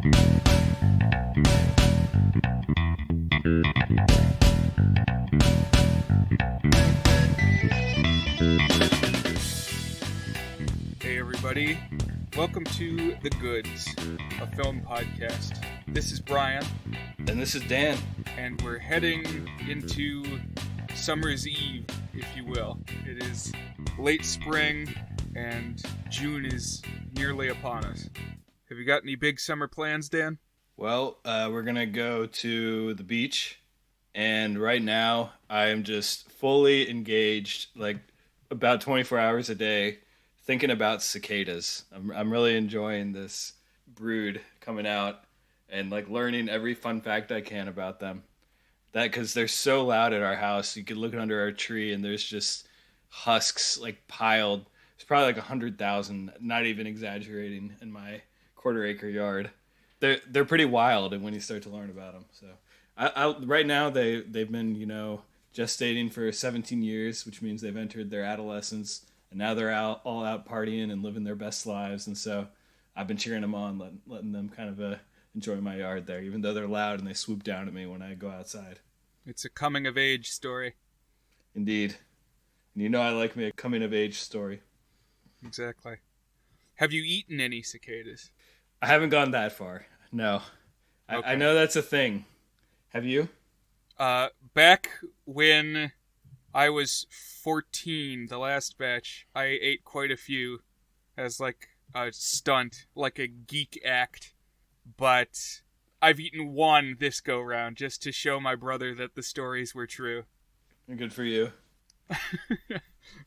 Hey everybody, welcome to The Goods, a film podcast. This is Brian. And this is Dan. And we're heading into summer's eve, if you will. It is late spring and June is nearly upon us. Have you got any big summer plans, Dan? Well, we're going to go to the beach. And right now, I am just fully engaged, like about 24 hours a day, thinking about cicadas. I'm really enjoying this brood coming out and like learning every fun fact I can about them. That because they're so loud at our house. You could look under our tree and there's just husks like piled. It's probably like 100,000, not even exaggerating, in my quarter-acre yard. They're pretty wild, and when you start to learn about them. So right now they've been gestating for 17 years, which means they've entered their adolescence, and now they're all out partying and living their best lives. And so I've been cheering them on, letting them kind of enjoy my yard there, even though they're loud and they swoop down at me when I go outside. It's a coming-of-age story. Indeed. And I like me a coming-of-age story. Exactly. Have you eaten any cicadas? I haven't gone that far. No. Okay. I know that's a thing. Have you? Back when I was 14, the last batch, I ate quite a few as like a stunt, like a geek act. But I've eaten one this go-round just to show my brother that the stories were true. Good for you.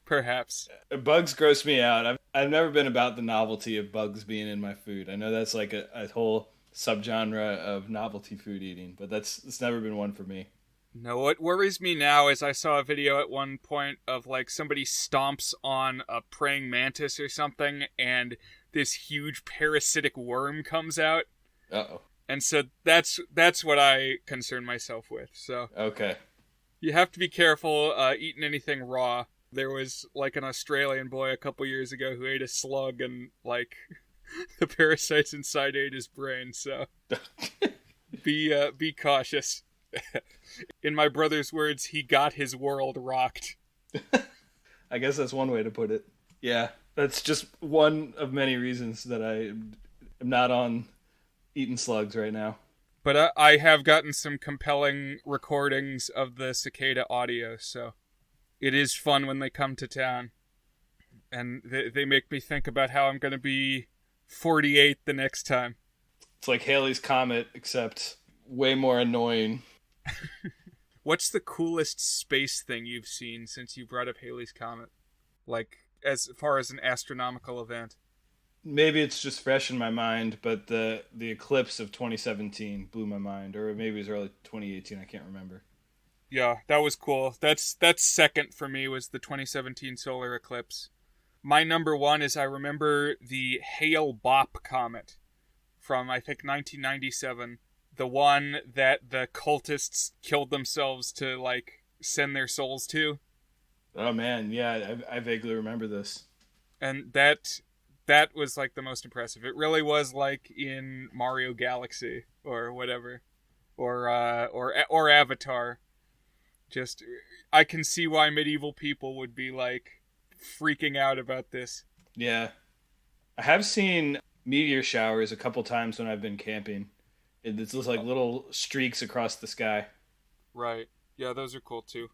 Perhaps. Bugs gross me out. I've never been about the novelty of bugs being in my food. I know that's like a whole subgenre of novelty food eating, but it's never been one for me. No, what worries me now is I saw a video at one point of like somebody stomps on a praying mantis or something, and this huge parasitic worm comes out. Uh-oh. And so that's what I concern myself with. So okay. You have to be careful eating anything raw. There was like an Australian boy a couple years ago who ate a slug and like the parasites inside ate his brain. So be cautious. In my brother's words, he got his world rocked. I guess that's one way to put it. Yeah, that's just one of many reasons that I am not on eating slugs right now. But I have gotten some compelling recordings of the cicada audio, so it is fun when they come to town. And they make me think about how I'm going to be 48 the next time. It's like Halley's Comet, except way more annoying. What's the coolest space thing you've seen since you brought up Halley's Comet? Like, as far as an astronomical event? Maybe it's just fresh in my mind, but the eclipse of 2017 blew my mind. Or maybe it was early 2018, I can't remember. Yeah, that was cool. That's second for me, was the 2017 solar eclipse. My number one is I remember the Hale-Bopp comet from, I think, 1997. The one that the cultists killed themselves to, like, send their souls to. Oh, man, yeah, I vaguely remember this. And that was, like, the most impressive. It really was like in Mario Galaxy or whatever. Or Avatar. Just, I can see why medieval people would be, like, freaking out about this. Yeah. I have seen meteor showers a couple times when I've been camping. It's just like little streaks across the sky. Right. Yeah, those are cool, too.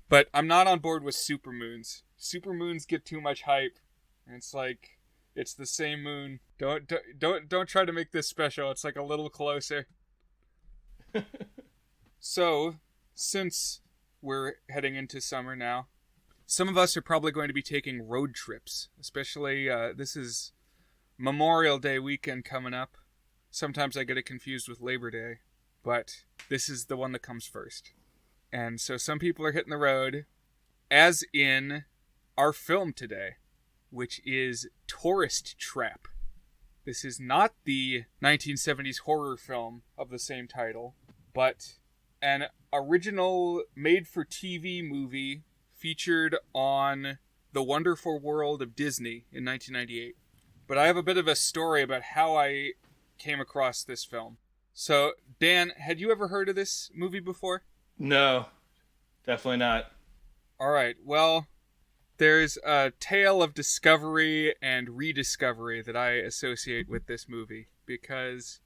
But I'm not on board with supermoons. Supermoons get too much hype. And it's like, it's the same moon. Don't try to make this special. It's like a little closer. So, since we're heading into summer now, some of us are probably going to be taking road trips. Especially, this is Memorial Day weekend coming up. Sometimes I get it confused with Labor Day. But this is the one that comes first. And so some people are hitting the road, as in our film today, which is Tourist Trap. This is not the 1970s horror film of the same title, but an original made-for-TV movie featured on The Wonderful World of Disney in 1998. But I have a bit of a story about how I came across this film. So, Dan, had you ever heard of this movie before? No, definitely not. All right, well, there's a tale of discovery and rediscovery that I associate with this movie because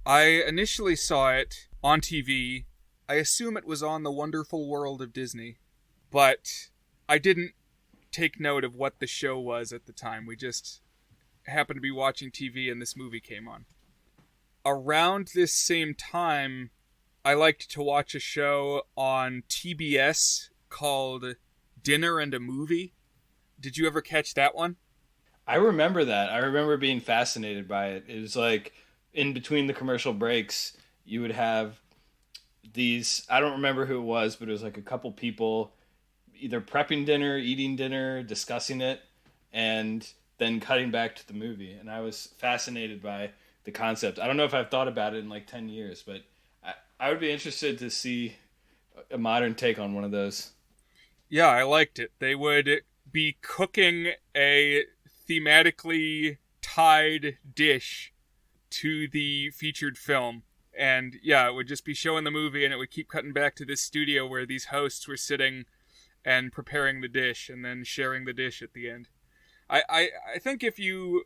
I initially saw it on TV. I assume it was on The Wonderful World of Disney, but I didn't take note of what the show was at the time. We just happened to be watching TV and this movie came on. Around this same time, I liked to watch a show on TBS called Dinner and a Movie. Did you ever catch that one? I remember that. I remember being fascinated by it. It was like in between the commercial breaks, you would have these, I don't remember who it was, but it was like a couple people either prepping dinner, eating dinner, discussing it, and then cutting back to the movie. And I was fascinated by the concept. I don't know if I've thought about it in like 10 years, but I would be interested to see a modern take on one of those. Yeah, I liked it. They would be cooking a thematically tied dish to the featured film. And yeah, it would just be showing the movie and it would keep cutting back to this studio where these hosts were sitting and preparing the dish and then sharing the dish at the end. I think if you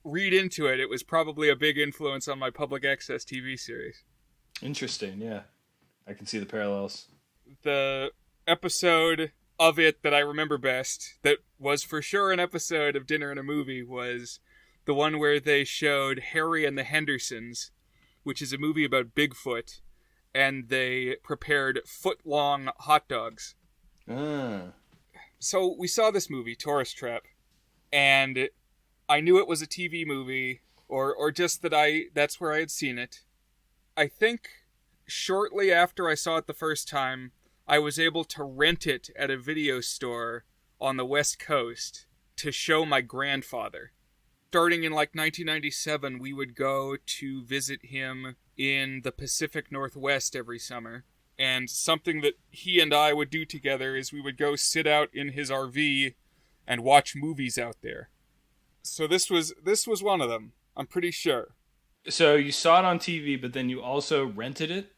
read into it, it was probably a big influence on my public access TV series. Interesting, yeah. I can see the parallels. The episode of it that I remember best, that was for sure an episode of Dinner and a Movie, was the one where they showed Harry and the Hendersons, which is a movie about Bigfoot, and they prepared foot-long hot dogs. So we saw this movie, Tourist Trap, and I knew it was a TV movie, or just that that's where I had seen it. I think shortly after I saw it the first time, I was able to rent it at a video store on the West Coast to show my grandfather. Starting in like 1997, we would go to visit him in the Pacific Northwest every summer. And something that he and I would do together is we would go sit out in his RV and watch movies out there. So this was one of them, I'm pretty sure. So you saw it on TV, but then you also rented it?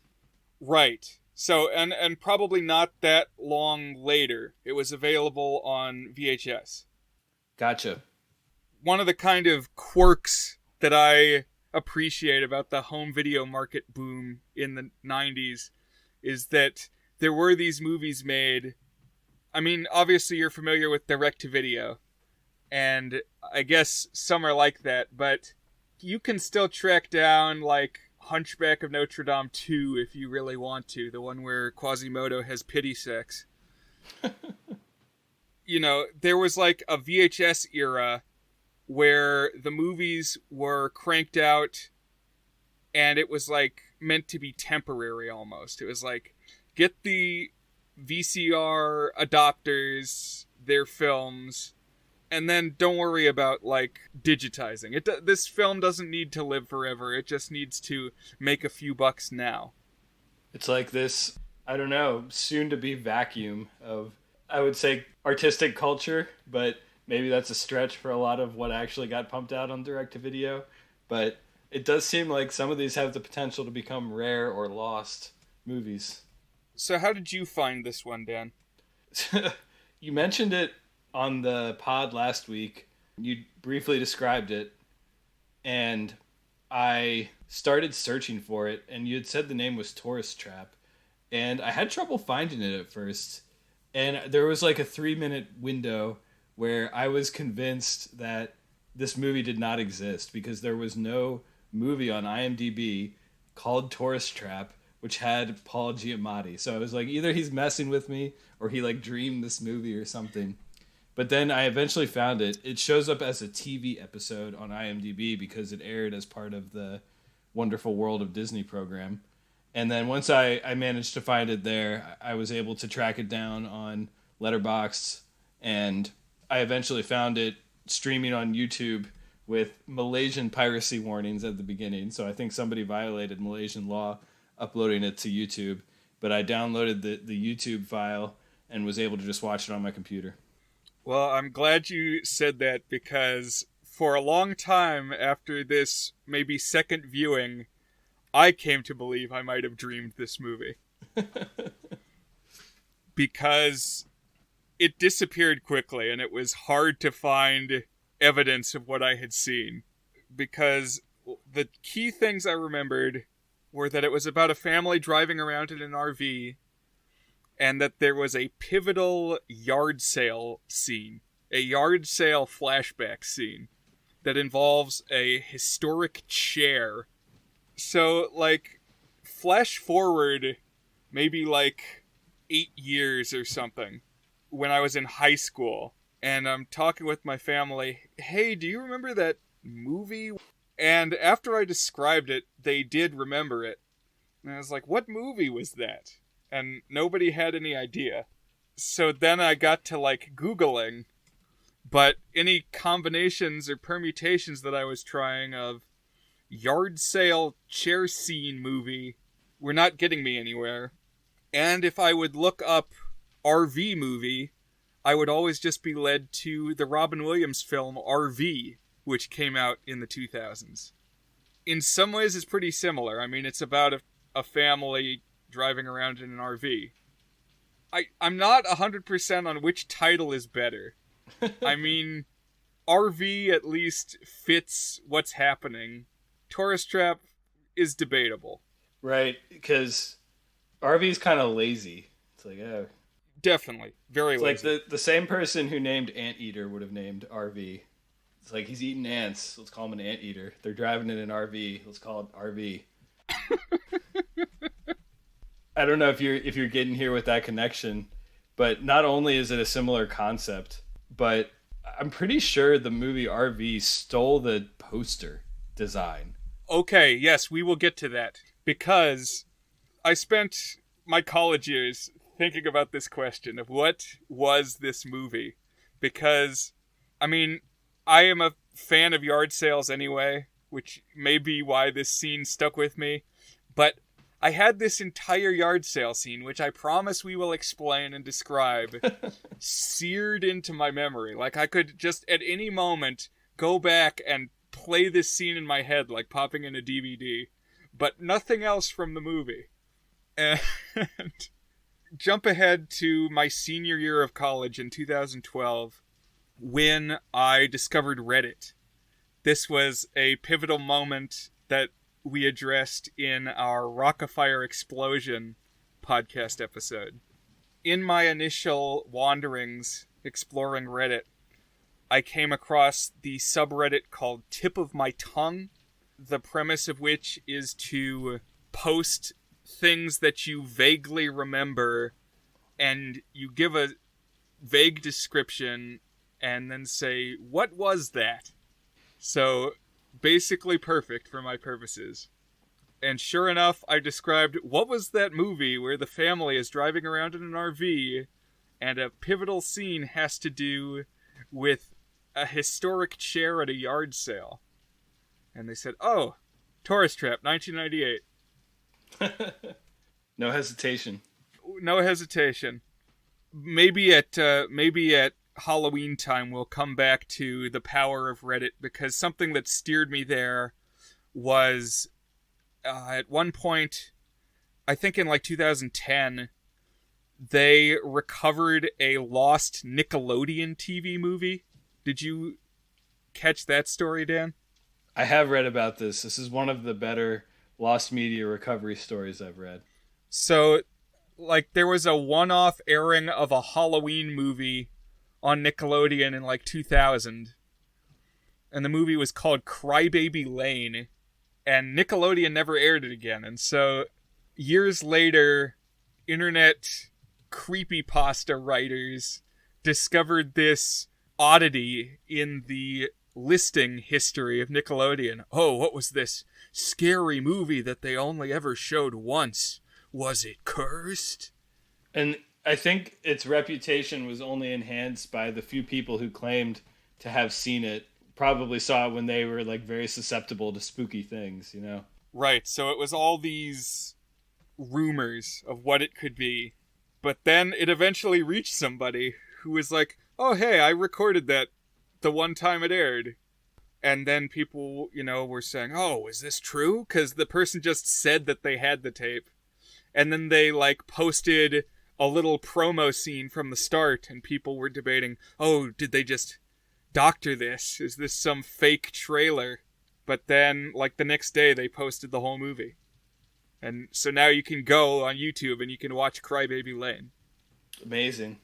Right. So, and probably not that long later, it was available on VHS. Gotcha. One of the kind of quirks that I appreciate about the home video market boom in the 90s is that there were these movies made. I mean, obviously you're familiar with direct-to-video, and I guess some are like that, but you can still track down, like, Hunchback of Notre Dame 2 if you really want to, the one where Quasimodo has pity sex. You know, there was like a VHS era where the movies were cranked out and it was like meant to be temporary almost. It was like, get the VCR adopters, their films, and then don't worry about, like, digitizing. This film doesn't need to live forever. It just needs to make a few bucks now. It's like this, I don't know, soon-to-be vacuum of, I would say, artistic culture, but maybe that's a stretch for a lot of what actually got pumped out on direct-to-video. But it does seem like some of these have the potential to become rare or lost movies. So how did you find this one, Dan? You mentioned it on the pod last week. You briefly described it, and I started searching for it, and you had said the name was Tourist Trap, and I had trouble finding it at first, and there was like a 3-minute window where I was convinced that this movie did not exist because there was no movie on IMDb called Tourist Trap which had Paul Giamatti. So I was like, either he's messing with me or he like dreamed this movie or something. But then I eventually found it. It shows up as a TV episode on IMDb because it aired as part of the Wonderful World of Disney program. And then once I managed to find it there, I was able to track it down on Letterboxd, and I eventually found it streaming on YouTube with Malaysian piracy warnings at the beginning. So I think somebody violated Malaysian law uploading it to YouTube. But I downloaded the YouTube file and was able to just watch it on my computer. Well, I'm glad you said that because for a long time after this maybe second viewing, I came to believe I might have dreamed this movie. Because it disappeared quickly and it was hard to find evidence of what I had seen. Because the key things I remembered were that it was about a family driving around in an RV and that there was a pivotal yard sale scene, a yard sale flashback scene that involves a historic chair. So, like, flash forward maybe like 8 years or something when I was in high school, and I'm talking with my family, hey, do you remember that movie? And after I described it, they did remember it. And I was like, what movie was that? And nobody had any idea. So then I got to, like, Googling, but any combinations or permutations that I was trying of yard sale chair scene movie were not getting me anywhere. And if I would look up RV movie, I would always just be led to the Robin Williams film RV, which came out in the 2000s. In some ways, it's pretty similar. I mean, it's about a family driving around in an RV. I'm not 100% on which title is better. I mean, RV at least fits what's happening. Tourist Trap is debatable. Right, because RV's kind of lazy. It's like, oh. Definitely. Very lazy. Like the same person who named Anteater would have named RV. It's like, he's eating ants. Let's call him an anteater. They're driving in an RV. Let's call it RV. I don't know if you're getting here with that connection, but not only is it a similar concept, but I'm pretty sure the movie RV stole the poster design. Okay, yes, we will get to that. Because I spent my college years thinking about this question of what was this movie? Because, I mean, I am a fan of yard sales anyway, which may be why this scene stuck with me. But I had this entire yard sale scene, which I promise we will explain and describe, seared into my memory. Like, I could just at any moment go back and play this scene in my head, like popping in a DVD, but nothing else from the movie. And jump ahead to my senior year of college in 2012, when I discovered Reddit. This was a pivotal moment that we addressed in our Rockafire Explosion podcast episode. In my initial wanderings exploring Reddit, I came across the subreddit called Tip of My Tongue, the premise of which is to post things that you vaguely remember, and you give a vague description and then say, what was that? So, basically perfect for my purposes. And sure enough, I described what was that movie where the family is driving around in an RV and a pivotal scene has to do with a historic chair at a yard sale. And they said, oh, Tourist Trap, 1998. No hesitation. No hesitation. Maybe at Halloween time we'll come back to the power of Reddit, because something that steered me there was at one point, I think in like 2010, they recovered a lost Nickelodeon TV movie. Did you catch that story, Dan? I have read about this. This is one of the better lost media recovery stories I've read. So, like, there was a one-off airing of a Halloween movie on Nickelodeon in like 2000. And the movie was called Crybaby Lane. And Nickelodeon never aired it again. And so, years later, internet creepypasta writers discovered this oddity in the listing history of Nickelodeon. Oh, what was this scary movie that they only ever showed once? Was it cursed? And I think its reputation was only enhanced by the few people who claimed to have seen it, probably saw it when they were like very susceptible to spooky things, you know? Right, so it was all these rumors of what it could be. But then it eventually reached somebody who was like, oh, hey, I recorded that the one time it aired. And then people, were saying, oh, is this true? Because the person just said that they had the tape. And then they, posted a little promo scene from the start, and people were debating, oh, did they just doctor this? Is this some fake trailer? But then, the next day, they posted the whole movie. And so now you can go on YouTube and you can watch Crybaby Lane. Amazing.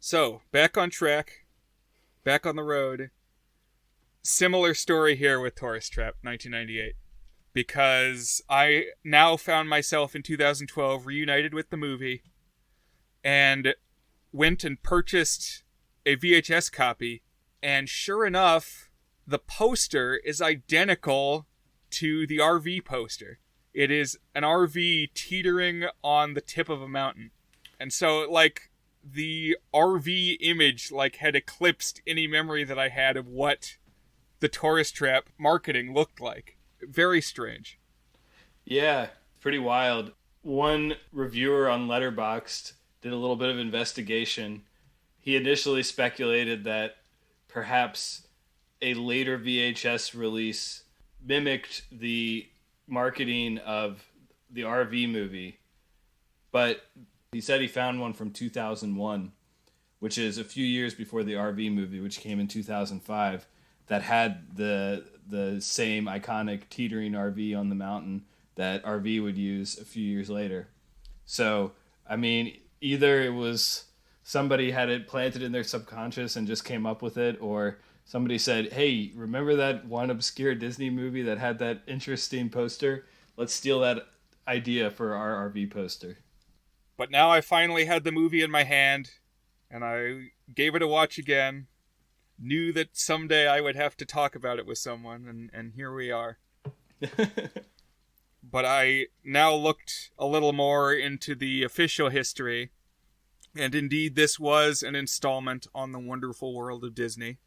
So, back on track. Back on the road. Similar story here with Tourist Trap, 1998. Because I now found myself in 2012 reunited with the movie and went and purchased a VHS copy. And sure enough, the poster is identical to the RV poster. It is an RV teetering on the tip of a mountain. And so, the RV image, had eclipsed any memory that I had of what the Tourist Trap marketing looked like. Very strange. Yeah, pretty wild. One reviewer on Letterboxd did a little bit of investigation. He initially speculated that perhaps a later VHS release mimicked the marketing of the RV movie, but he said he found one from 2001, which is a few years before the RV movie, which came in 2005, that had the same iconic teetering RV on the mountain that RV would use a few years later. So, I mean, either it was somebody had it planted in their subconscious and just came up with it, or somebody said, hey, remember that one obscure Disney movie that had that interesting poster? Let's steal that idea for our RV poster. But now I finally had the movie in my hand, and I gave it a watch again. Knew that someday I would have to talk about it with someone, and here we are. But I now looked a little more into the official history, and indeed this was an installment on The Wonderful World of Disney.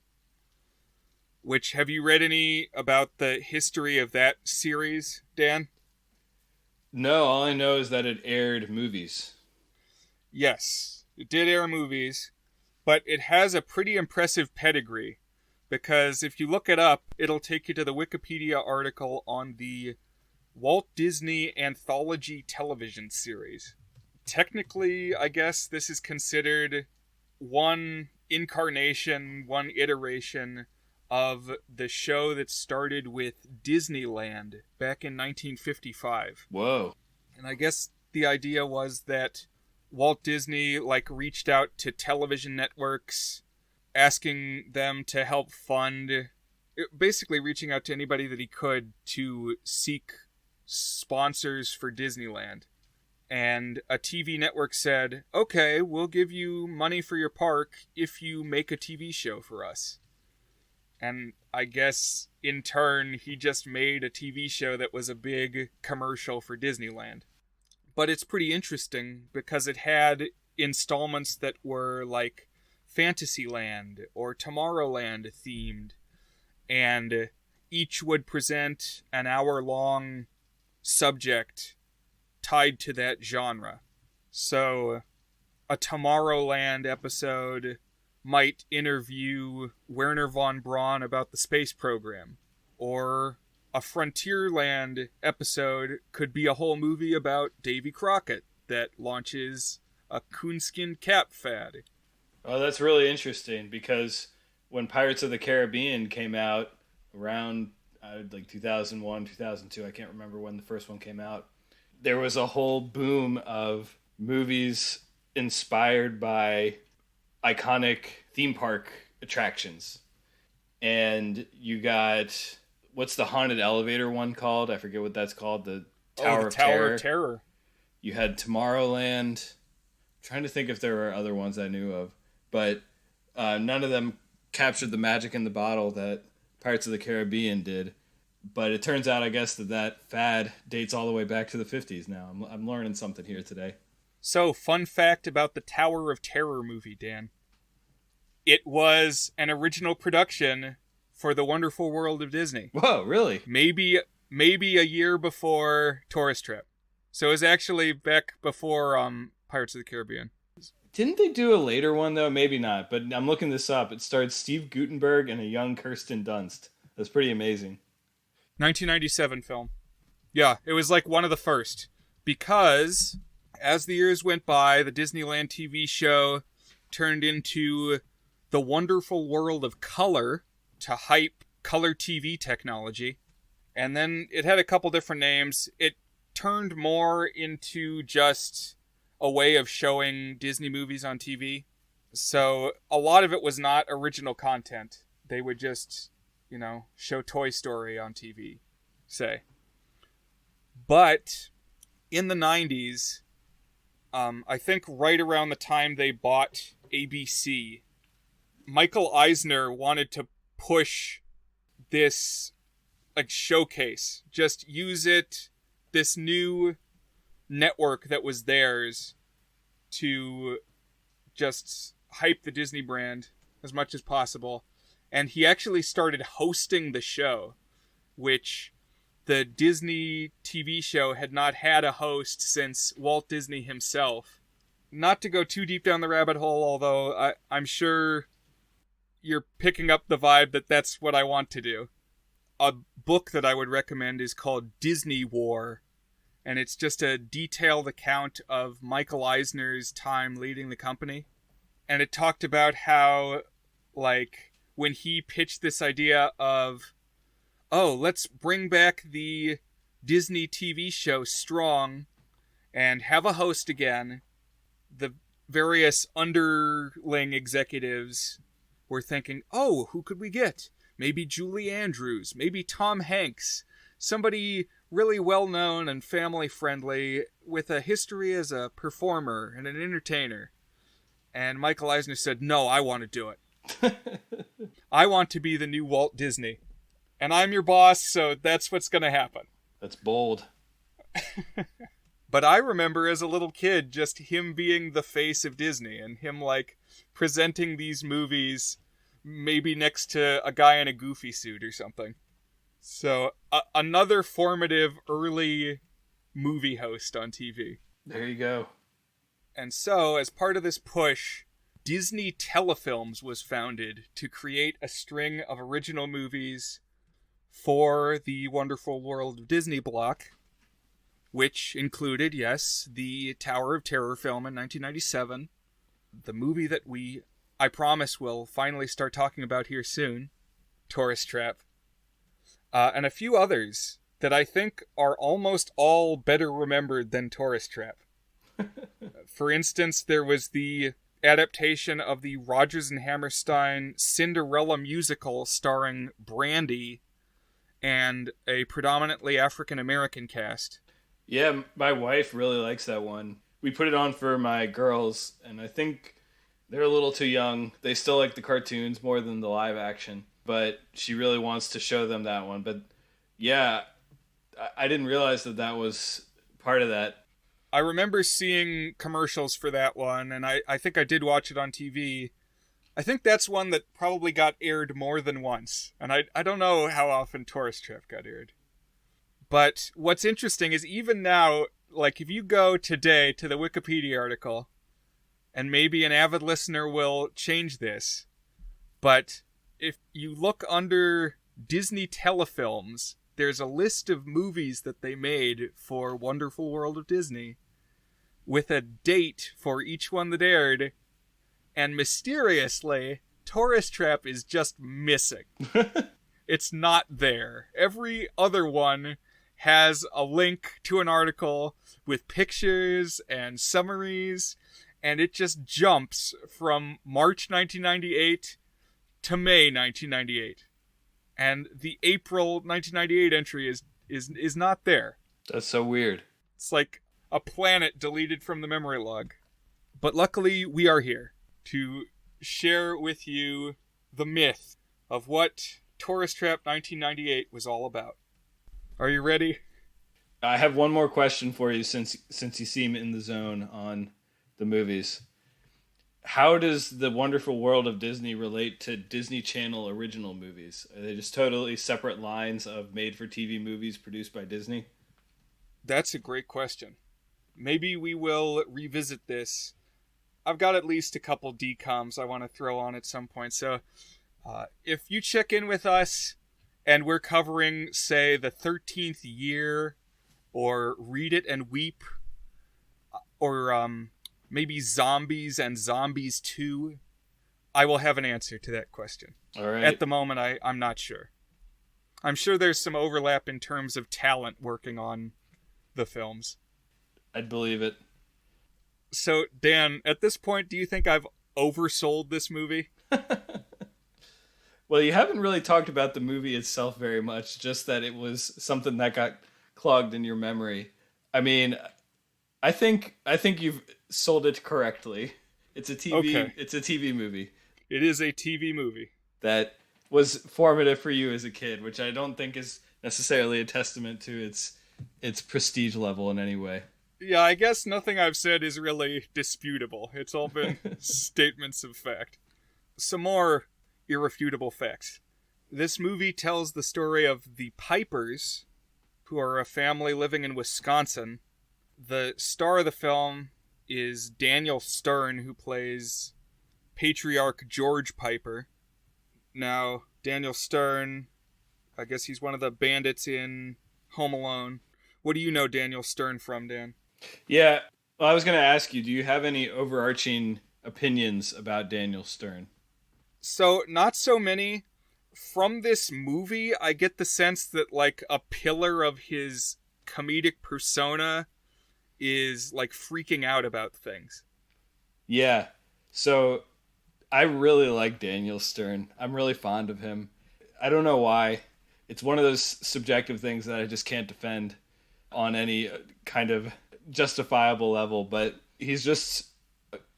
Which, have you read any about the history of that series, Dan? No, all I know is that it aired movies. Yes, it did air movies, but it has a pretty impressive pedigree, because if you look it up, it'll take you to the Wikipedia article on the Walt Disney Anthology television series. Technically, I guess this is considered one incarnation, one iteration of the show that started with Disneyland back in 1955. Whoa. And I guess the idea was that Walt Disney, reached out to television networks, asking them to help fund, basically reaching out to anybody that he could to seek sponsors for Disneyland. And a TV network said, okay, we'll give you money for your park if you make a TV show for us. And I guess, in turn, he just made a TV show that was a big commercial for Disneyland. But it's pretty interesting because it had installments that were Fantasyland or Tomorrowland themed. And each would present an hour-long subject tied to that genre. So, a Tomorrowland episode might interview Werner von Braun about the space program, or a Frontierland episode could be a whole movie about Davy Crockett that launches a coonskin cap fad. Oh, that's really interesting, because when Pirates of the Caribbean came out around 2001, 2002, I can't remember when the first one came out, there was a whole boom of movies inspired by iconic theme park attractions. And you got, what's the haunted elevator one called? I forget what that's called. The Tower of Terror. You had Tomorrowland. I'm trying to think if there were other ones I knew of. But none of them captured the magic in the bottle that Pirates of the Caribbean did. But it turns out, I guess, that fad dates all the way back to the 50s now. I'm learning something here today. So, fun fact about the Tower of Terror movie, Dan. It was an original production for The Wonderful World of Disney. Whoa, really? Maybe a year before Tourist Trap. So it was actually back before Pirates of the Caribbean. Didn't they do a later one, though? Maybe not, but I'm looking this up. It starred Steve Guttenberg and a young Kirsten Dunst. That's pretty amazing. 1997 film. Yeah, it was like one of the first. Because as the years went by, the Disneyland TV show turned into The Wonderful World of Color to hype color TV technology. And then it had a couple different names. It turned more into just a way of showing Disney movies on TV. So a lot of it was not original content. They would just, show Toy Story on TV, say. But in the 90s, I think right around the time they bought ABC, Michael Eisner wanted to push this showcase. Just use it, this new network that was theirs, to just hype the Disney brand as much as possible. And he actually started hosting the show, which the Disney TV show had not had a host since Walt Disney himself. Not to go too deep down the rabbit hole, although I'm sure you're picking up the vibe that that's what I want to do. A book that I would recommend is called Disney War, and it's just a detailed account of Michael Eisner's time leading the company. And it talked about how, when he pitched this idea of, let's bring back the Disney TV show strong and have a host again, the various underling executives were thinking, who could we get? Maybe Julie Andrews, maybe Tom Hanks, somebody really well-known and family-friendly with a history as a performer and an entertainer. And Michael Eisner said, no, I want to do it. I want to be the new Walt Disney. And I'm your boss, so that's what's going to happen. That's bold. But I remember as a little kid just him being the face of Disney and him presenting these movies maybe next to a guy in a Goofy suit or something. So another formative early movie host on TV. There you go. And so as part of this push, Disney Telefilms was founded to create a string of original movies for the Wonderful World of Disney block, which included, yes, the Tower of Terror film in 1997, the movie that I promise we'll finally start talking about here soon, Tourist Trap, and a few others that I think are almost all better remembered than Tourist Trap. For instance, there was the adaptation of the Rodgers and Hammerstein Cinderella musical starring Brandy and a predominantly African-American cast. Yeah, my wife really likes that one. We put it on for my girls, and I think they're a little too young. They still like the cartoons more than the live action, but she really wants to show them that one. But yeah, I didn't realize that was part of that. I remember seeing commercials for that one, and I think I did watch it on TV. I think that's one that probably got aired more than once, and I don't know how often Tourist Trap got aired. But what's interesting is even now, if you go today to the Wikipedia article, and maybe an avid listener will change this, but if you look under Disney Telefilms, there's a list of movies that they made for Wonderful World of Disney with a date for each one that aired, and mysteriously, Tourist Trap is just missing. It's not there. Every other one has a link to an article with pictures and summaries, and it just jumps from March 1998 to May 1998. And the April 1998 entry is not there. That's so weird. It's like a planet deleted from the memory log. But luckily, we are here to share with you the myth of what Tourist Trap 1998 was all about. Are you ready? I have one more question for you since you seem in the zone on the movies. How does the Wonderful World of Disney relate to Disney Channel original movies? Are they just totally separate lines of made-for-TV movies produced by Disney? That's a great question. Maybe we will revisit this. I've got at least a couple DCOMs I want to throw on at some point. So if you check in with us and we're covering, say, the 13th year, or Read It and Weep, or maybe Zombies and Zombies 2, I will have an answer to that question. All right. At the moment, I'm not sure. I'm sure there's some overlap in terms of talent working on the films. I'd believe it. So, Dan, at this point, do you think I've oversold this movie? Well, you haven't really talked about the movie itself very much, just that it was something that got clogged in your memory. I mean, I think you've sold it correctly. It's a TV movie. It is a TV movie. That was formative for you as a kid, which I don't think is necessarily a testament to its prestige level in any way. Yeah, I guess nothing I've said is really disputable. It's all been statements of fact. Some more irrefutable facts. This movie tells the story of the Pipers, who are a family living in Wisconsin. The star of the film is Daniel Stern, who plays Patriarch George Piper. Now, Daniel Stern, I guess he's one of the bandits in Home Alone. What do you know Daniel Stern from, Dan? Yeah, well, I was going to ask you, do you have any overarching opinions about Daniel Stern? So, not so many. From this movie, I get the sense that, like, a pillar of his comedic persona is, like, freaking out about things. Yeah, so I really like Daniel Stern. I'm really fond of him. I don't know why. It's one of those subjective things that I just can't defend on any kind of justifiable level, but he's just,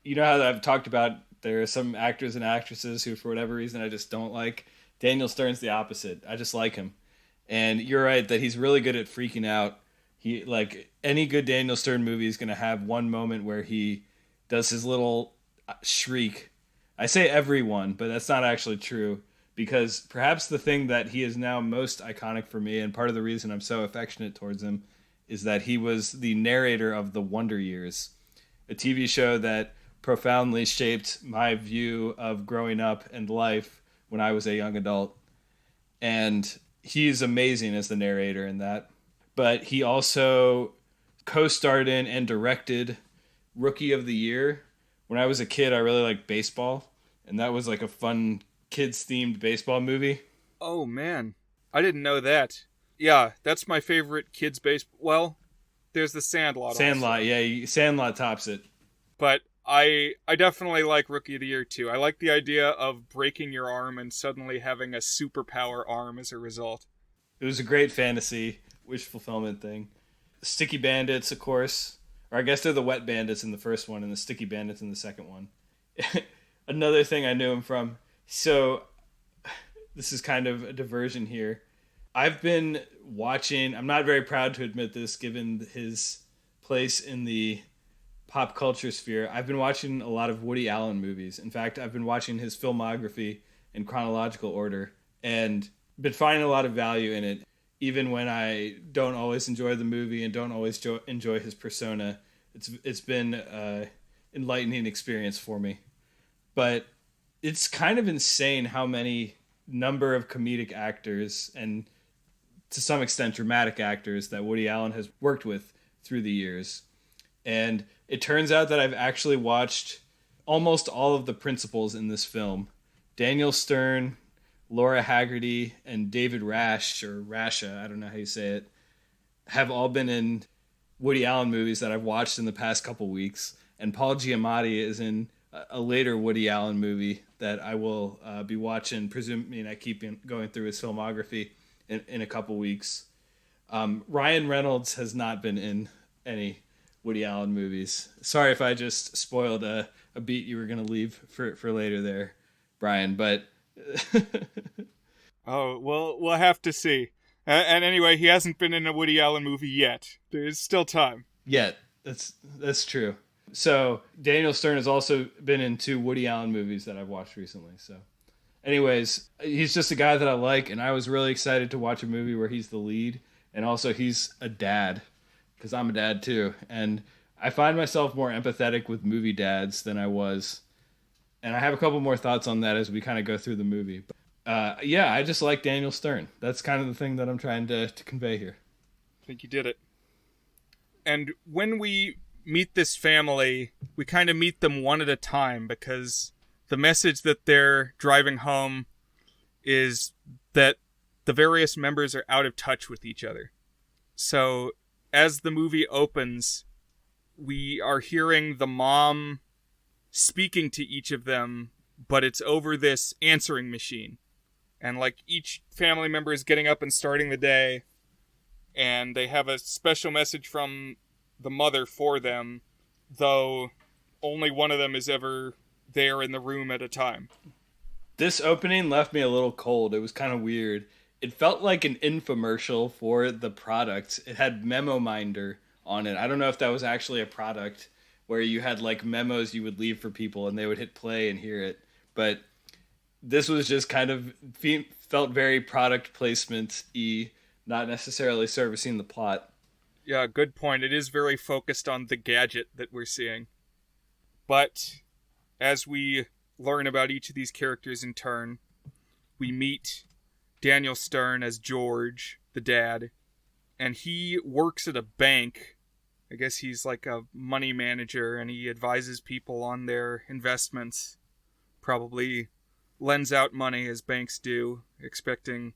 you know how I've talked about there are some actors and actresses who, for whatever reason, I just don't like. Daniel Stern's the opposite. I just like him. And you're right that he's really good at freaking out. He, like, any good Daniel Stern movie is going to have one moment where he does his little shriek. I say everyone, but that's not actually true, because perhaps the thing that he is now most iconic for me, and part of the reason I'm so affectionate towards him, is that he was the narrator of The Wonder Years, a TV show that profoundly shaped my view of growing up and life when I was a young adult. And he's amazing as the narrator in that. But he also co-starred in and directed Rookie of the Year. When I was a kid, I really liked baseball, and that was like a fun kids-themed baseball movie. Oh, man. I didn't know that. Yeah, that's my favorite kids' baseball. Well, there's the Sandlot. Sandlot, also. Yeah, Sandlot tops it. But I definitely like Rookie of the Year, too. I like the idea of breaking your arm and suddenly having a superpower arm as a result. It was a great fantasy, wish fulfillment thing. Sticky Bandits, of course. Or I guess they're the Wet Bandits in the first one and the Sticky Bandits in the second one. Another thing I knew him from. So, this is kind of a diversion here. I've been watching, I'm not very proud to admit this given his place in the pop culture sphere. I've been watching a lot of Woody Allen movies. In fact, I've been watching his filmography in chronological order and been finding a lot of value in it, even when I don't always enjoy the movie and don't always enjoy his persona. It's been an enlightening experience for me. But it's kind of insane how many number of comedic actors and to some extent dramatic actors that Woody Allen has worked with through the years. And it turns out that I've actually watched almost all of the principals in this film. Daniel Stern, Laura Haggerty, and David Rash, or Rasha, I don't know how you say it, have all been in Woody Allen movies that I've watched in the past couple weeks. And Paul Giamatti is in a later Woody Allen movie that I will be watching, presuming I keep going through his filmography in a couple weeks. Ryan Reynolds has not been in any Woody Allen movies. Sorry if I just spoiled a beat you were going to leave for later there, Brian, but... Oh, well, we'll have to see. And anyway, he hasn't been in a Woody Allen movie yet. There's still time. Yet. That's true. So, Daniel Stern has also been in 2 Woody Allen movies that I've watched recently, so... Anyways, he's just a guy that I like, and I was really excited to watch a movie where he's the lead, and also he's a dad, because I'm a dad too, and I find myself more empathetic with movie dads than I was, and I have a couple more thoughts on that as we kind of go through the movie. Yeah, I just like Daniel Stern. That's kind of the thing that I'm trying to convey here. I think you did it. And when we meet this family, we kind of meet them one at a time because the message that they're driving home is that the various members are out of touch with each other. So as the movie opens, we are hearing the mom speaking to each of them, but it's over this answering machine. And like each family member is getting up and starting the day, and they have a special message from the mother for them, though only one of them is ever there in the room at a time. This opening left me a little cold. It was kind of weird. It felt like an infomercial for the product. It had Memo Minder on it. I don't know if that was actually a product where you had like memos you would leave for people and they would hit play and hear it. But this was just kind of felt very product placement-y, not necessarily servicing the plot. Yeah, good point. It is very focused on the gadget that we're seeing. But as we learn about each of these characters in turn, we meet Daniel Stern as George, the dad, and he works at a bank. I guess he's like a money manager, and he advises people on their investments. Probably lends out money, as banks do, expecting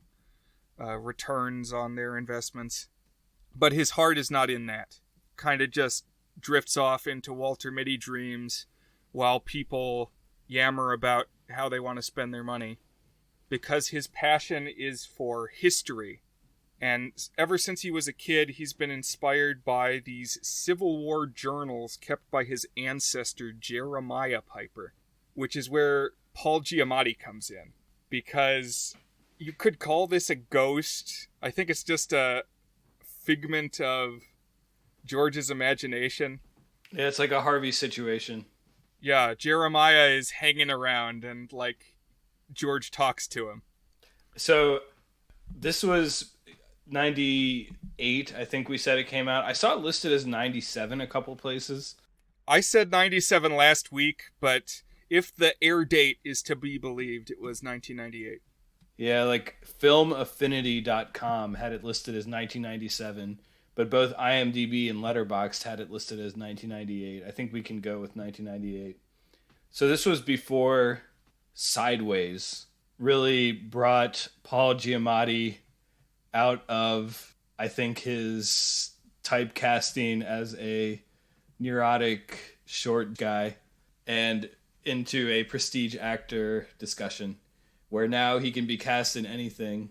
returns on their investments. But his heart is not in that. Kind of just drifts off into Walter Mitty dreams while people yammer about how they want to spend their money. Because his passion is for history. And ever since he was a kid, he's been inspired by these Civil War journals kept by his ancestor Jeremiah Piper, which is where Paul Giamatti comes in. Because you could call this a ghost. I think it's just a figment of George's imagination. Yeah, it's like a Harvey situation. Yeah, Jeremiah is hanging around and like George talks to him. So this was 98, I think we said it came out. I saw it listed as 97 a couple places. I said 97 last week, but if the air date is to be believed, it was 1998. Yeah, like filmaffinity.com had it listed as 1997, but both IMDb and Letterboxd had it listed as 1998. I think we can go with 1998. So this was before Sideways really brought Paul Giamatti out of, I think, his typecasting as a neurotic short guy and into a prestige actor discussion where now he can be cast in anything.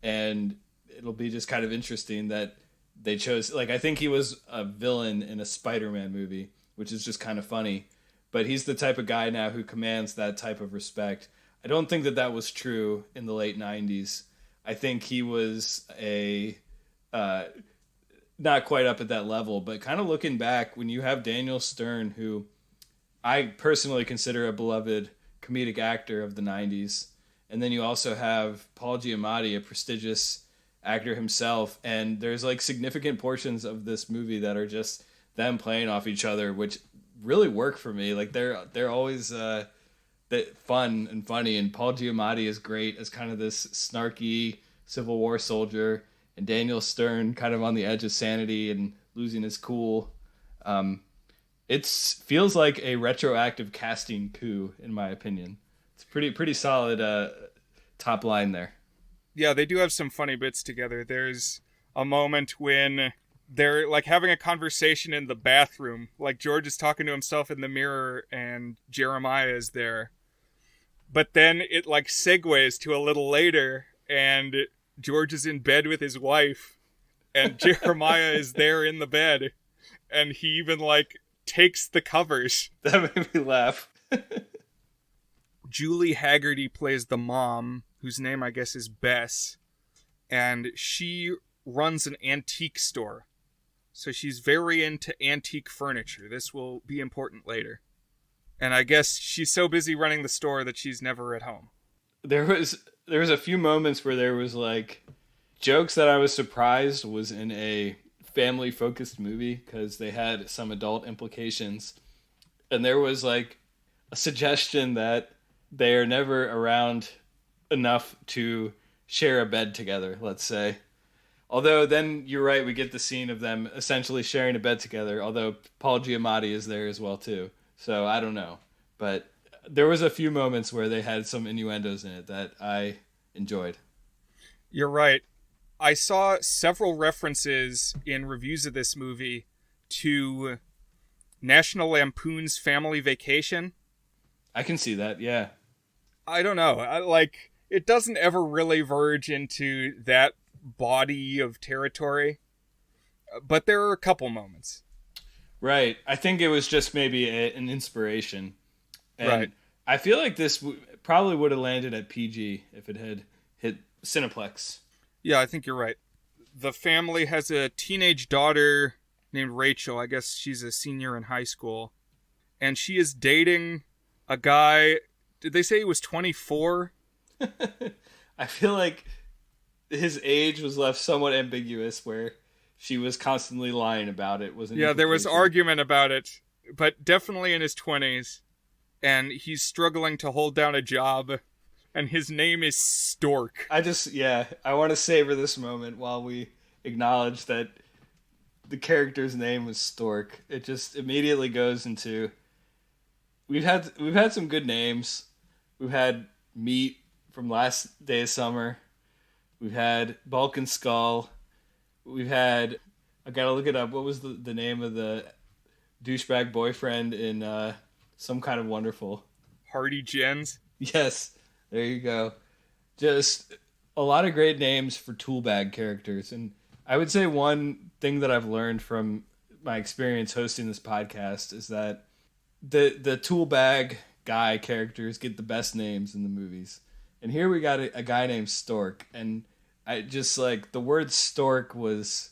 And it'll be just kind of interesting that they chose, like, I think he was a villain in a Spider-Man movie, which is just kind of funny. But he's the type of guy now who commands that type of respect. I don't think that was true in the late 90s. I think he was not quite up at that level, but kind of looking back, when you have Daniel Stern, who I personally consider a beloved comedic actor of the 90s, and then you also have Paul Giamatti, a prestigious actor himself, and there's like significant portions of this movie that are just them playing off each other, which really work for me. Like they're always fun and funny, and Paul Giamatti is great as kind of this snarky Civil War soldier, and Daniel Stern kind of on the edge of sanity and losing his cool. It feels like a retroactive casting coup, in my opinion. It's pretty solid top line there. Yeah, they do have some funny bits together. There's a moment when they're like having a conversation in the bathroom. Like George is talking to himself in the mirror and Jeremiah is there. But then it like segues to a little later and George is in bed with his wife and Jeremiah is there in the bed and he even like takes the covers. That made me laugh. Julie Haggerty plays the mom, whose name I guess is Bess, and she runs an antique store. So she's very into antique furniture. This will be important later. And I guess she's so busy running the store that she's never at home. There was a few moments where there was like jokes that I was surprised was in a family-focused movie because they had some adult implications. And there was like a suggestion that they are never around enough to share a bed together, let's say. Although then you're right, we get the scene of them essentially sharing a bed together, although Paul Giamatti is there as well too. So I don't know. But there was a few moments where they had some innuendos in it that I enjoyed. You're right. I saw several references in reviews of this movie to National Lampoon's Family Vacation. I can see that, yeah. I don't know. It doesn't ever really verge into that body of territory, but there are a couple moments. Right. I think it was just maybe an inspiration. And right. I feel like this probably would have landed at PG if it had hit Cineplex. Yeah, I think you're right. The family has a teenage daughter named Rachel. I guess she's a senior in high school. And she is dating a guy. Did they say he was 24? I feel like his age was left somewhat ambiguous, where she was constantly lying about it. Yeah, there was argument about it, but definitely in his 20s. And he's struggling to hold down a job. And his name is Stork. I want to savor this moment while we acknowledge that the character's name was Stork. It just immediately goes into... We've had some good names. We've had Meat from Last Day of Summer. We've had Bulk and Skull. We've had... I gotta look it up. What was the name of the douchebag boyfriend in Some Kind of Wonderful? Hardy Jens? Yes. There you go. Just a lot of great names for toolbag characters. And I would say one thing that I've learned from my experience hosting this podcast is that the toolbag guy characters get the best names in the movies. And here we got a guy named Stork. And I just the word Stork was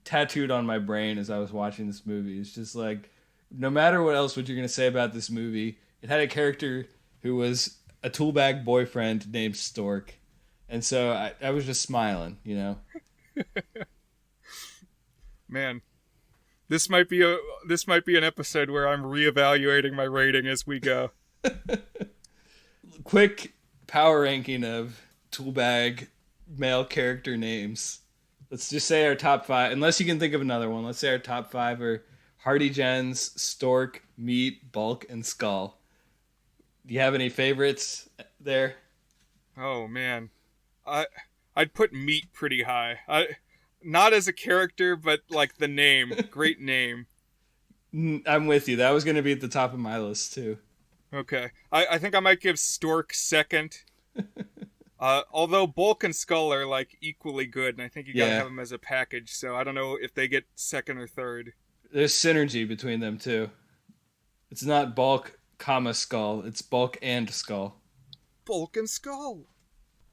tattooed on my brain as I was watching this movie. It's just no matter what else what you're going to say about this movie, it had a character who was a toolbag boyfriend named Stork, and so I was just smiling, you know. Man, this might be an episode where I'm reevaluating my rating as we go. Quick power ranking of toolbag male character names. Let's just say our top 5, unless you can think of another one. Let's say our top 5 are Hardy Jens, Stork, Meat, Bulk, and Skull. Do you have any favorites there? Oh man, I'd put Meat pretty high. Not as a character, but the name, great name. I'm with you. That was going to be at the top of my list too. Okay, I think I might give Stork second. Although Bulk and Skull are equally good, and I think you gotta have them as a package. So I don't know if they get second or third. There's synergy between them too. It's not Bulk, Skull. It's Bulk and Skull. Bulk and Skull.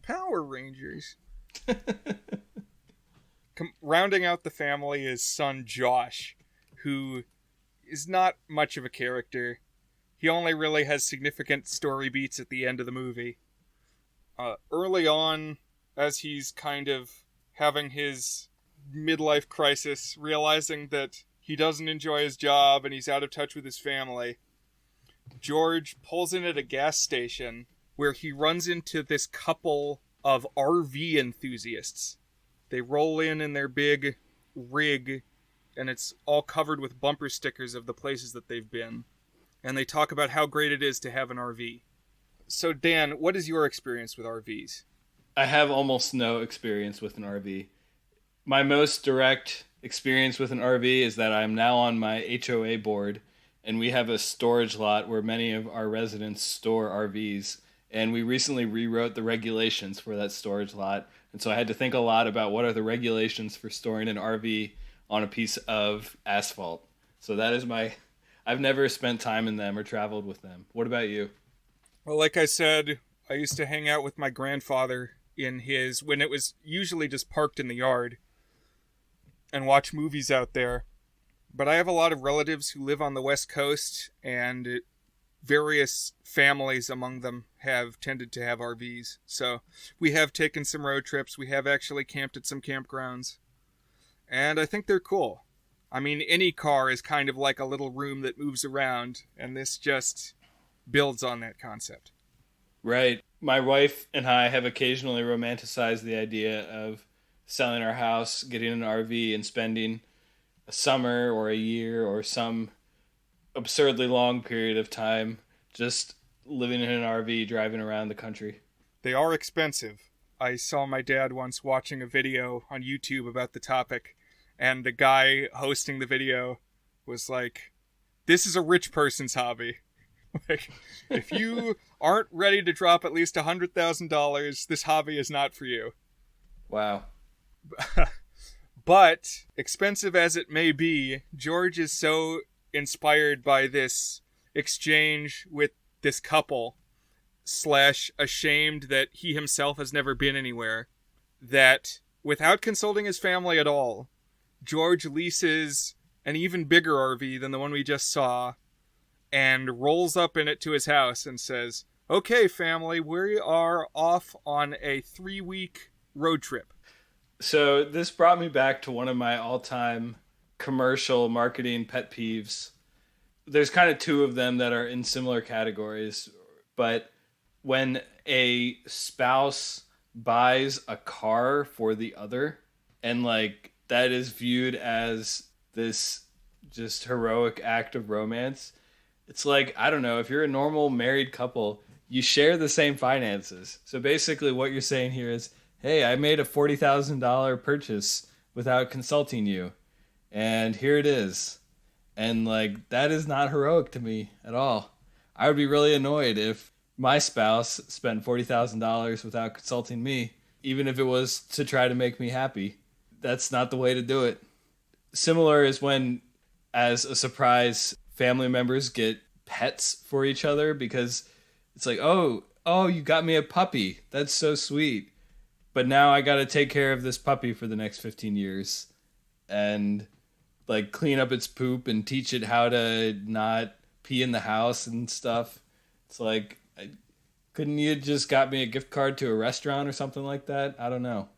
Power Rangers. Rounding out the family is son Josh, who is not much of a character. He only really has significant story beats at the end of the movie. Early on, as he's kind of having his midlife crisis, realizing that he doesn't enjoy his job and he's out of touch with his family, George pulls in at a gas station where he runs into this couple of RV enthusiasts. They roll in their big rig, and it's all covered with bumper stickers of the places that they've been. And they talk about how great it is to have an RV. So, Dan, what is your experience with RVs? I have almost no experience with an RV. My most direct experience with an RV is that I'm now on my HOA board, and we have a storage lot where many of our residents store RVs. And we recently rewrote the regulations for that storage lot. And so I had to think a lot about what are the regulations for storing an RV on a piece of asphalt. So that is I've never spent time in them or traveled with them. What about you? Well, like I said, I used to hang out with my grandfather in his, when it was usually just parked in the yard, and watch movies out there. But I have a lot of relatives who live on the West Coast, and various families among them have tended to have RVs. So we have taken some road trips. We have actually camped at some campgrounds. And I think they're cool. I mean, any car is kind of like a little room that moves around, and this just builds on that concept. Right. My wife and I have occasionally romanticized the idea of selling our house, getting an RV, and spending a summer or a year or some absurdly long period of time just living in an RV, driving around the country. They are expensive. I saw my dad once watching a video on YouTube about the topic, and the guy hosting the video was like, "This is a rich person's hobby." Like, if you aren't ready to drop at least $100,000, this hobby is not for you. Wow. But, expensive as it may be, George is so inspired by this exchange with this couple, / ashamed that he himself has never been anywhere, that without consulting his family at all, George leases an even bigger RV than the one we just saw, and rolls up in it to his house and says, "Okay, family, we are off on a 3-week road trip." So this brought me back to one of my all-time commercial marketing pet peeves. There's kind of two of them that are in similar categories, but when a spouse buys a car for the other, and like that is viewed as this just heroic act of romance, it's like, I don't know, if you're a normal married couple, you share the same finances. So basically what you're saying here is, hey, I made a $40,000 purchase without consulting you, and here it is. And like, that is not heroic to me at all. I would be really annoyed if my spouse spent $40,000 without consulting me, even if it was to try to make me happy. That's not the way to do it. Similar is when, as a surprise, family members get pets for each other, because it's like, oh, you got me a puppy. That's so sweet. But now I got to take care of this puppy for the next 15 years and like clean up its poop and teach it how to not pee in the house and stuff. It's like, couldn't you just got me a gift card to a restaurant or something like that? I don't know.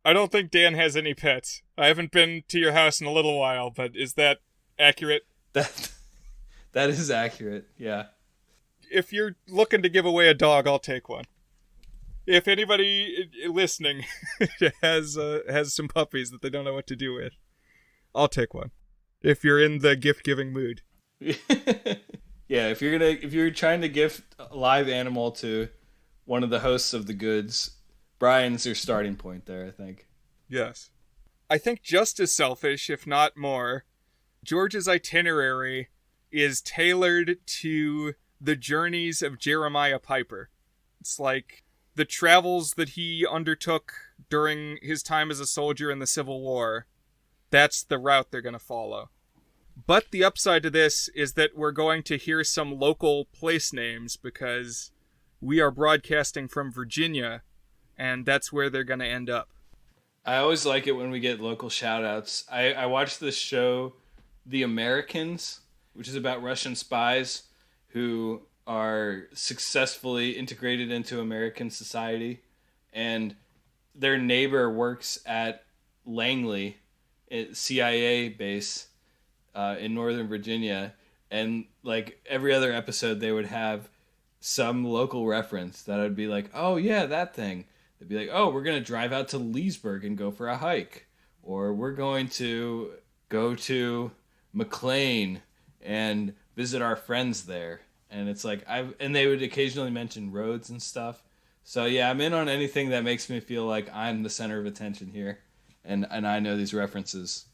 I don't think Dan has any pets. I haven't been to your house in a little while, but is that accurate? That is accurate, yeah. If you're looking to give away a dog, I'll take one. If anybody listening has some puppies that they don't know what to do with, I'll take one. If you're in the gift-giving mood. Yeah, if you're trying to gift a live animal to one of the hosts of the goods, Brian's your starting point there, I think. Yes. I think just as selfish, if not more, George's itinerary is tailored to the journeys of Jeremiah Piper. It's like the travels that he undertook during his time as a soldier in the Civil War. That's the route they're going to follow. But the upside to this is that we're going to hear some local place names, because we are broadcasting from Virginia, and that's where they're going to end up. I always like it when we get local shout-outs. I watched this show, The Americans, which is about Russian spies who are successfully integrated into American society, and their neighbor works at Langley, CIA base in Northern Virginia, and like every other episode they would have some local reference that would be like, oh yeah, that thing. They'd be like, oh, we're going to drive out to Leesburg and go for a hike, or we're going to go to McLean and visit our friends there. And it's like, and they would occasionally mention roads and stuff. So yeah, I'm in on anything that makes me feel like I'm the center of attention here, and I know these references.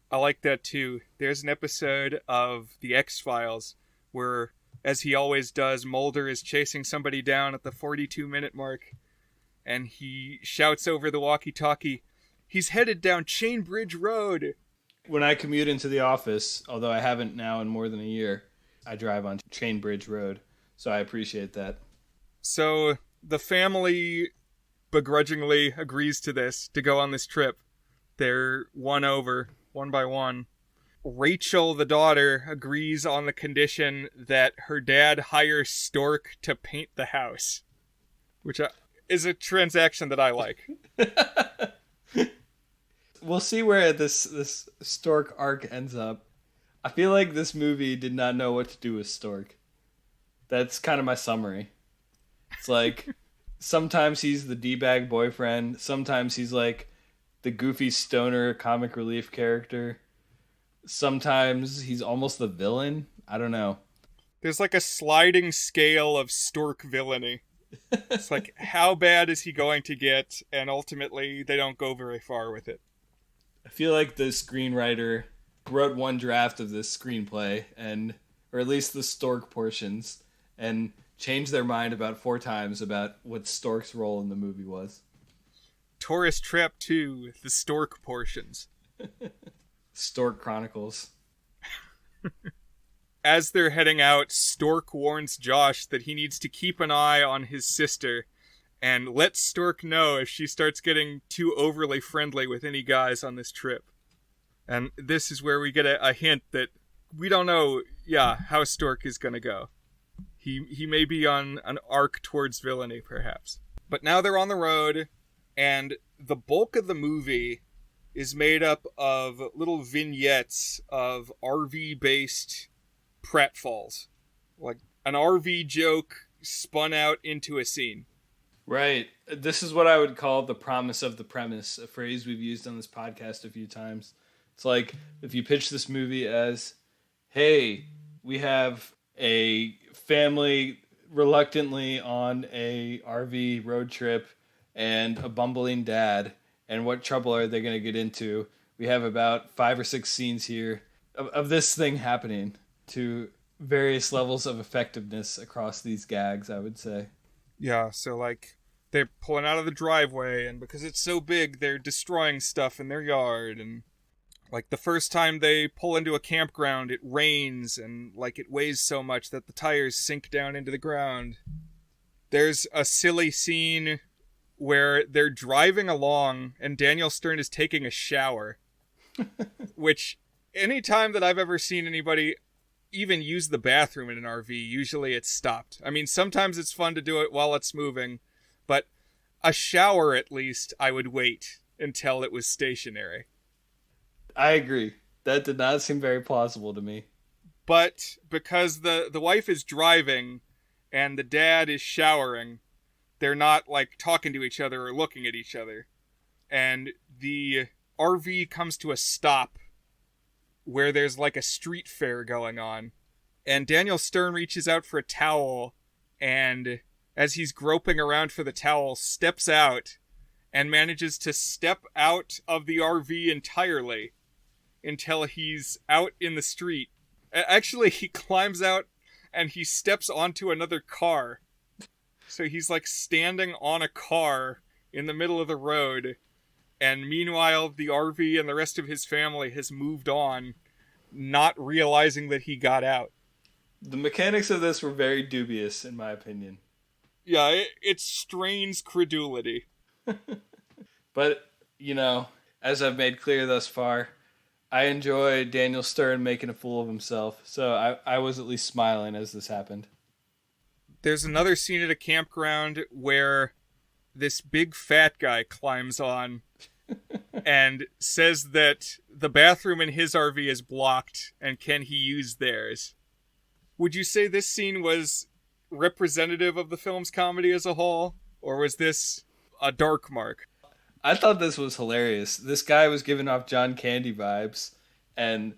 I like that too. There's an episode of The X-Files where, as he always does, Mulder is chasing somebody down at the 42-minute mark, and he shouts over the walkie-talkie, "He's headed down Chain Bridge Road." When I commute into the office, although I haven't now in more than a year, I drive on Chain Bridge Road, so I appreciate that. So the family begrudgingly agrees to this, to go on this trip. They're won over, one by one. Rachel, the daughter, agrees on the condition that her dad hire Stork to paint the house, which is a transaction that I like. We'll see where this Stork arc ends up. I feel like this movie did not know what to do with Stork. That's kind of my summary. It's like, Sometimes he's the D-bag boyfriend. Sometimes he's like the goofy stoner comic relief character. Sometimes he's almost the villain. I don't know. There's like a sliding scale of Stork villainy. It's like, how bad is he going to get? And ultimately, they don't go very far with it. I feel like the screenwriter wrote one draft of this screenplay, or at least the Stork portions, and changed their mind about 4 times about what Stork's role in the movie was. Tourist Trap 2, the Stork portions. Stork Chronicles. As they're heading out, Stork warns Josh that he needs to keep an eye on his sister and let Stork know if she starts getting too overly friendly with any guys on this trip. And this is where we get a hint that we don't know, how Stork is going to go. He may be on an arc towards villainy, perhaps. But now they're on the road, and the bulk of the movie is made up of little vignettes of RV-based pratfalls. Like an RV joke spun out into a scene. Right. This is what I would call the promise of the premise, a phrase we've used on this podcast a few times. It's like if you pitch this movie as, hey, we have a family reluctantly on a RV road trip and a bumbling dad, and what trouble are they going to get into? We have about 5 or 6 scenes here of this thing happening to various levels of effectiveness across these gags, I would say. Yeah, so like they're pulling out of the driveway, and because it's so big, they're destroying stuff in their yard, and like the first time they pull into a campground, it rains, and like it weighs so much that the tires sink down into the ground. There's a silly scene where they're driving along and Daniel Stern is taking a shower, which anytime that I've ever seen anybody even use the bathroom in an RV, usually it's stopped. I mean, sometimes it's fun to do it while it's moving, but a shower at least I would wait until it was stationary. I agree. That did not seem very plausible to me. But because the wife is driving and the dad is showering, they're not like talking to each other or looking at each other. And the RV comes to a stop where there's like a street fair going on. And Daniel Stern reaches out for a towel, and as he's groping around for the towel, steps out and manages to step out of the RV entirely until he's out in the street. Actually, he climbs out and he steps onto another car. So he's like standing on a car in the middle of the road, and meanwhile the RV and the rest of his family has moved on, not realizing that he got out. The mechanics of this were very dubious, in my opinion. Yeah, it strains credulity. But, as I've made clear thus far, I enjoy Daniel Stern making a fool of himself, so I was at least smiling as this happened. There's another scene at a campground where this big fat guy climbs on and says that the bathroom in his RV is blocked and can he use theirs. Would you say this scene was representative of the film's comedy as a whole, or was this a dark mark? I thought this was hilarious. This guy was giving off John Candy vibes, and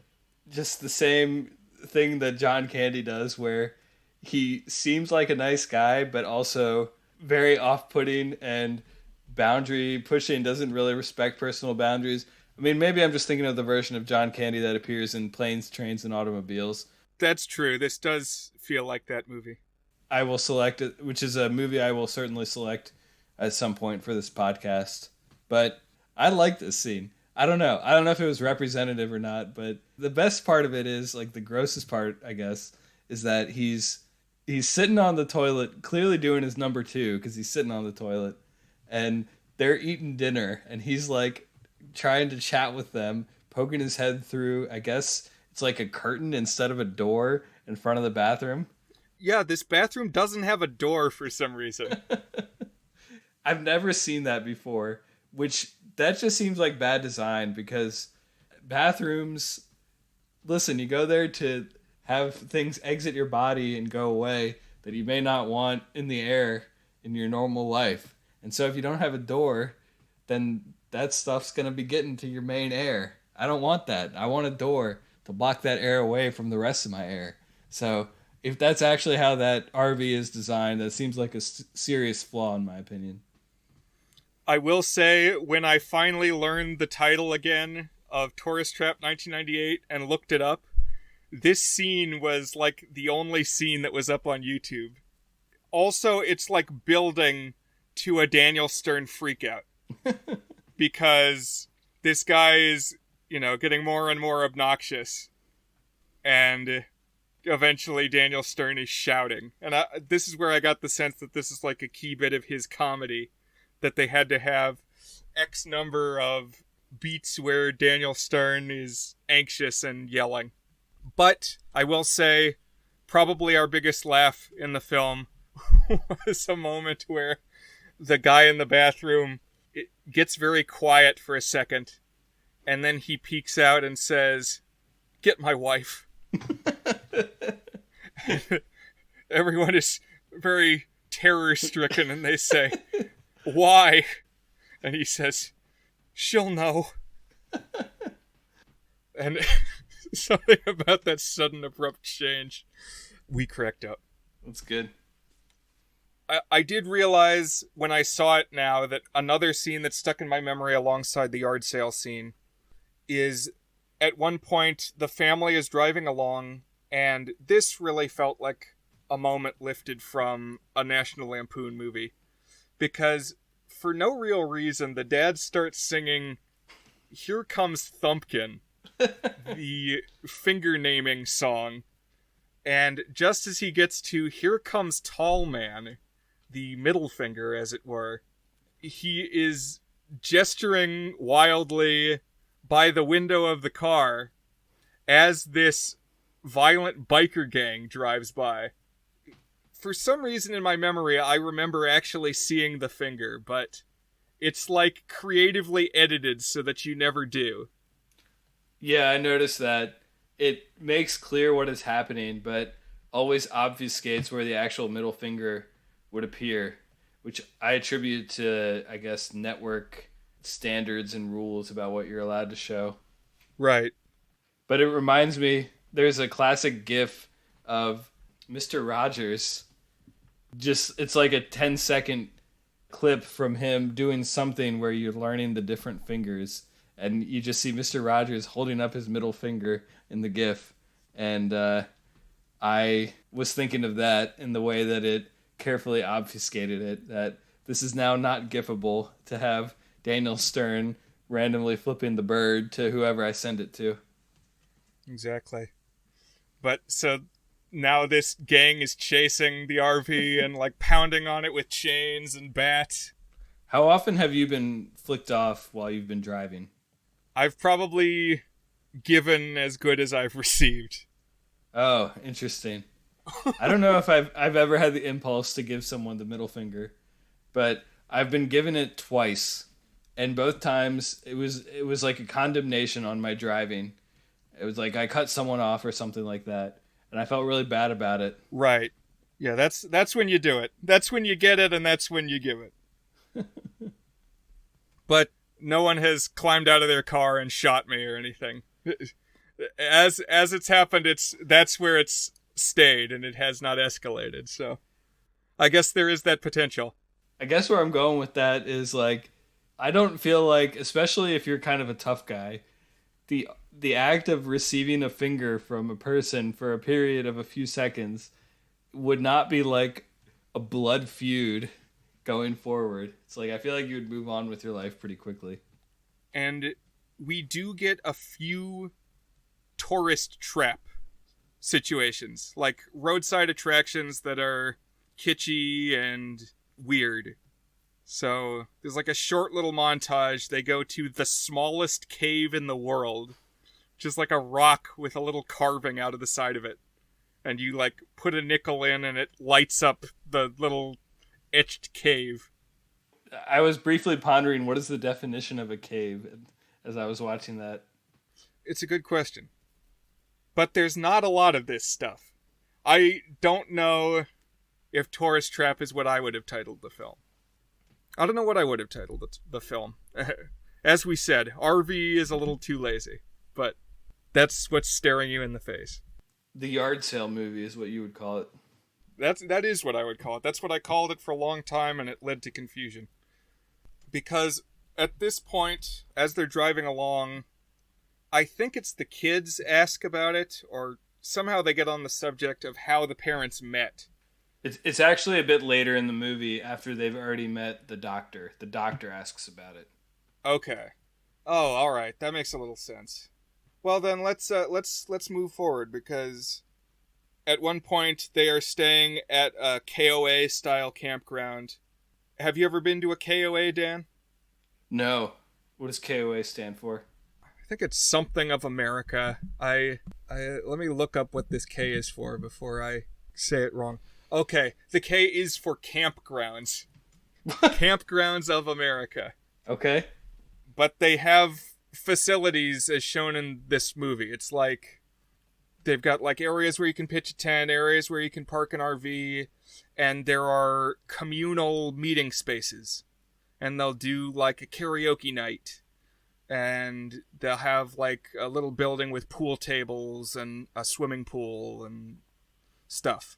just the same thing that John Candy does, where he seems like a nice guy, but also very off-putting and boundary pushing, doesn't really respect personal boundaries. I mean, maybe I'm just thinking of the version of John Candy that appears in Planes, Trains, and Automobiles. That's true. This does feel like that movie. I will select it, which is a movie I will certainly select at some point for this podcast. But I like this scene. I don't know if it was representative or not, but the best part of it is, like the grossest part, I guess, is that he's sitting on the toilet, clearly doing his number 2 because he's sitting on the toilet, and they're eating dinner, and he's like trying to chat with them, poking his head through, I guess it's like a curtain instead of a door in front of the bathroom. Yeah, this bathroom doesn't have a door for some reason. I've never seen that before, which that just seems like bad design, because bathrooms, listen, you go there to have things exit your body and go away that you may not want in the air, in your normal life. And so if you don't have a door, then that stuff's going to be getting to your main air. I don't want that. I want a door to block that air away from the rest of my air. So if that's actually how that RV is designed, that seems like a serious flaw in my opinion. I will say, when I finally learned the title again of Tourist Trap 1998 and looked it up, this scene was like the only scene that was up on YouTube. Also, it's like building to a Daniel Stern freakout. Because this guy is, getting more and more obnoxious. And eventually Daniel Stern is shouting. And this is where I got the sense that this is like a key bit of his comedy. That they had to have X number of beats where Daniel Stern is anxious and yelling. But I will say, probably our biggest laugh in the film was a moment where the guy in the bathroom, it gets very quiet for a second, and then he peeks out and says, "Get my wife." Everyone is very terror-stricken, and they say, "Why?" And he says, "She'll know." And something about that sudden abrupt change, we cracked up. That's good. I did realize when I saw it now that another scene that's stuck in my memory alongside the yard sale scene is at one point the family is driving along, and this really felt like a moment lifted from a National Lampoon movie. Because for no real reason, the dad starts singing "Here Comes Thumpkin," the finger naming song. And just as he gets to "Here Comes Tall Man," the middle finger, as it were, he is gesturing wildly by the window of the car as this violent biker gang drives by. For some reason in my memory, I remember actually seeing the finger, but it's like creatively edited so that you never do. Yeah, I noticed that. It makes clear what is happening, but always obfuscates where the actual middle finger would appear, which I attribute to, I guess, network standards and rules about what you're allowed to show. Right. But it reminds me, there's a classic GIF of Mr. Rogers. It's like a 10-second clip from him doing something where you're learning the different fingers, and you just see Mr. Rogers holding up his middle finger in the GIF. And I was thinking of that in the way that it carefully obfuscated it, that this is now not GIFable to have Daniel Stern randomly flipping the bird to whoever I send it to. Exactly. But so now this gang is chasing the RV and like pounding on it with chains and bats. How often have you been flicked off while you've been driving? I've probably given as good as I've received. Oh, interesting. I don't know if I've ever had the impulse to give someone the middle finger, but I've been given it twice, and both times it was like a condemnation on my driving. It was like I cut someone off or something like that, and I felt really bad about it. Right. Yeah, that's when you do it. That's when you get it, and that's when you give it. But no one has climbed out of their car and shot me or anything. As it's happened, that's where it's stayed, and it has not escalated. So I guess there is that potential. I guess where I'm going with that is like, I don't feel like, especially if you're kind of a tough guy, the act of receiving a finger from a person for a period of a few seconds would not be like a blood feud going forward. It's like, I feel like you would move on with your life pretty quickly. And we do get a few tourist trap situations, like roadside attractions that are kitschy and weird. So there's like a short little montage. They go to the smallest cave in the world, just like a rock with a little carving out of the side of it. And you like put a nickel in and it lights up the little etched cave. I was briefly pondering, what is the definition of a cave as I was watching that? It's a good question. But there's not a lot of this stuff. I don't know if Tourist Trap is what I would have titled the film. I don't know what I would have titled the film. As we said, RV is a little too lazy, but that's what's staring you in the face. The yard sale movie is what you would call it. That is what I would call it. That's what I called it for a long time, and it led to confusion. Because at this point, as they're driving along, I think it's the kids ask about it, or somehow they get on the subject of how the parents met. It's actually a bit later in the movie after they've already met the doctor. The doctor asks about it. Okay. Oh, all right. That makes a little sense. Well, then let's move forward, because at one point they are staying at a KOA style campground. Have you ever been to a KOA, Dan? No. What does KOA stand for? I think it's something of America. I let me look up what this K is for before I say it wrong. Okay, the K is for campgrounds. Campgrounds of America. Okay. But they have facilities as shown in this movie. It's like they've got like areas where you can pitch a tent, areas where you can park an RV, and there are communal meeting spaces. And they'll do like a karaoke night. And they'll have like a little building with pool tables and a swimming pool and stuff,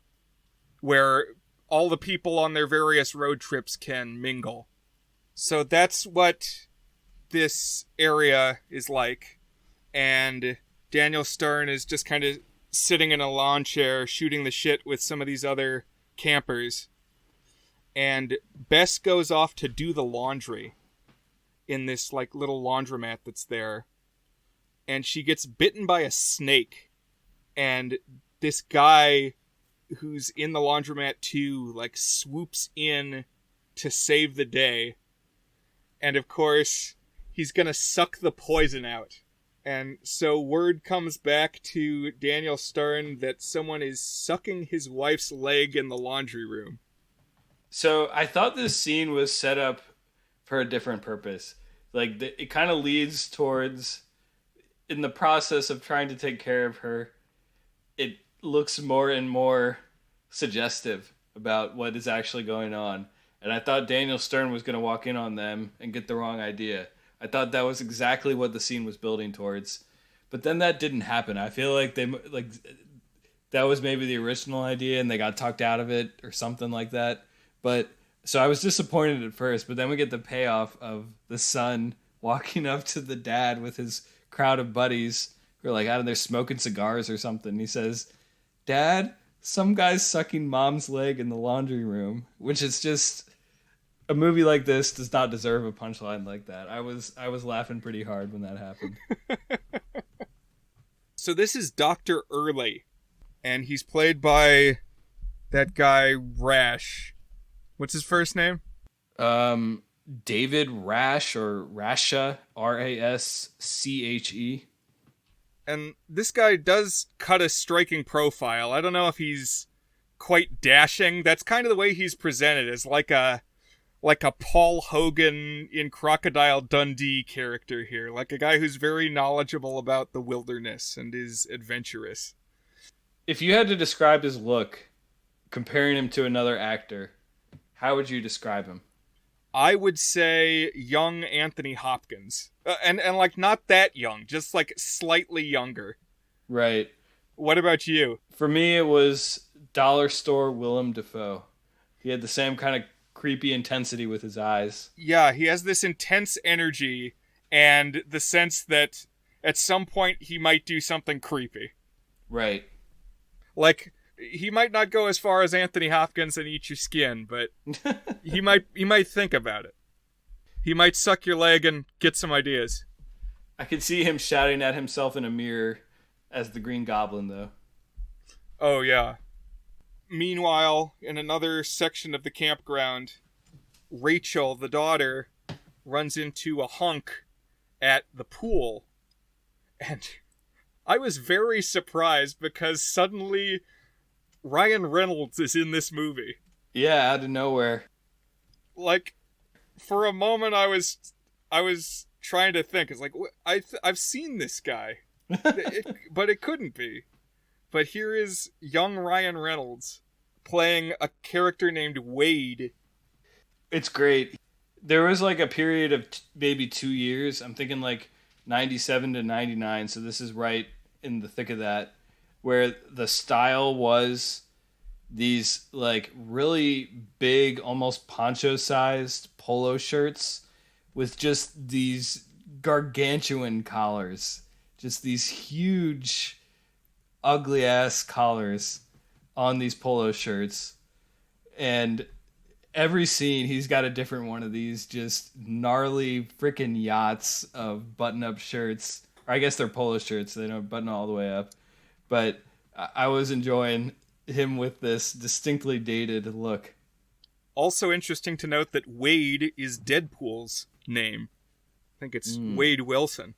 where all the people on their various road trips can mingle. So that's what this area is like. And Daniel Stern is just kind of sitting in a lawn chair shooting the shit with some of these other campers. And Bess goes off to do the laundry in this like little laundromat that's there. And she gets bitten by a snake. And this guy who's in the laundromat too, like, swoops in to save the day. And of course, he's gonna suck the poison out. And so word comes back to Daniel Stern that someone is sucking his wife's leg in the laundry room. So I thought this scene was set up for a different purpose. Like, it kind of leads towards, in the process of trying to take care of her, it looks more and more suggestive about what is actually going on. And I thought Daniel Stern was going to walk in on them and get the wrong idea. I thought that was exactly what the scene was building towards. But then that didn't happen. I feel like that was maybe the original idea and they got talked out of it or something like that. But so I was disappointed at first, but then we get the payoff of the son walking up to the dad with his crowd of buddies who are like out of there smoking cigars or something. He says, "Dad, some guy's sucking mom's leg in the laundry room," which is just, a movie like this does not deserve a punchline like that. I was laughing pretty hard when that happened. So this is Dr. Early, and he's played by that guy Rash. What's his first name? David Rash, or Rasha, Rasche. And this guy does cut a striking profile. I don't know if he's quite dashing. That's kind of the way he's presented, as like a Paul Hogan in Crocodile Dundee character here. Like a guy who's very knowledgeable about the wilderness and is adventurous. If you had to describe his look, comparing him to another actor, how would you describe him? I would say young Anthony Hopkins. And like not that young, just like slightly younger. Right. What about you? For me, it was Dollar Store Willem Dafoe. He had the same kind of creepy intensity with his eyes. Yeah, he has this intense energy and the sense that at some point he might do something creepy. Right. Like, he might not go as far as Anthony Hopkins and eat your skin, but he might think about it. He might suck your leg and get some ideas. I could see him shouting at himself in a mirror as the Green Goblin, though. Oh, yeah. Meanwhile, in another section of the campground, Rachel, the daughter, runs into a hunk at the pool. And I was very surprised because suddenly Ryan Reynolds is in this movie. Yeah, out of nowhere. Like, for a moment I was trying to think. It's like, I've seen this guy. But it couldn't be. But here is young Ryan Reynolds playing a character named Wade. It's great. There was like a period of maybe 2 years. I'm thinking like 97 to 99. So this is right in the thick of that, where the style was these like really big, almost poncho sized polo shirts with just these gargantuan collars, just these huge, ugly ass collars on these polo shirts. And every scene, he's got a different one of these just gnarly freaking yachts of button-up shirts. Or I guess they're polo shirts. They don't button all the way up. But I was enjoying him with this distinctly dated look. Also interesting to note that Wade is Deadpool's name. I think it's Wade Wilson.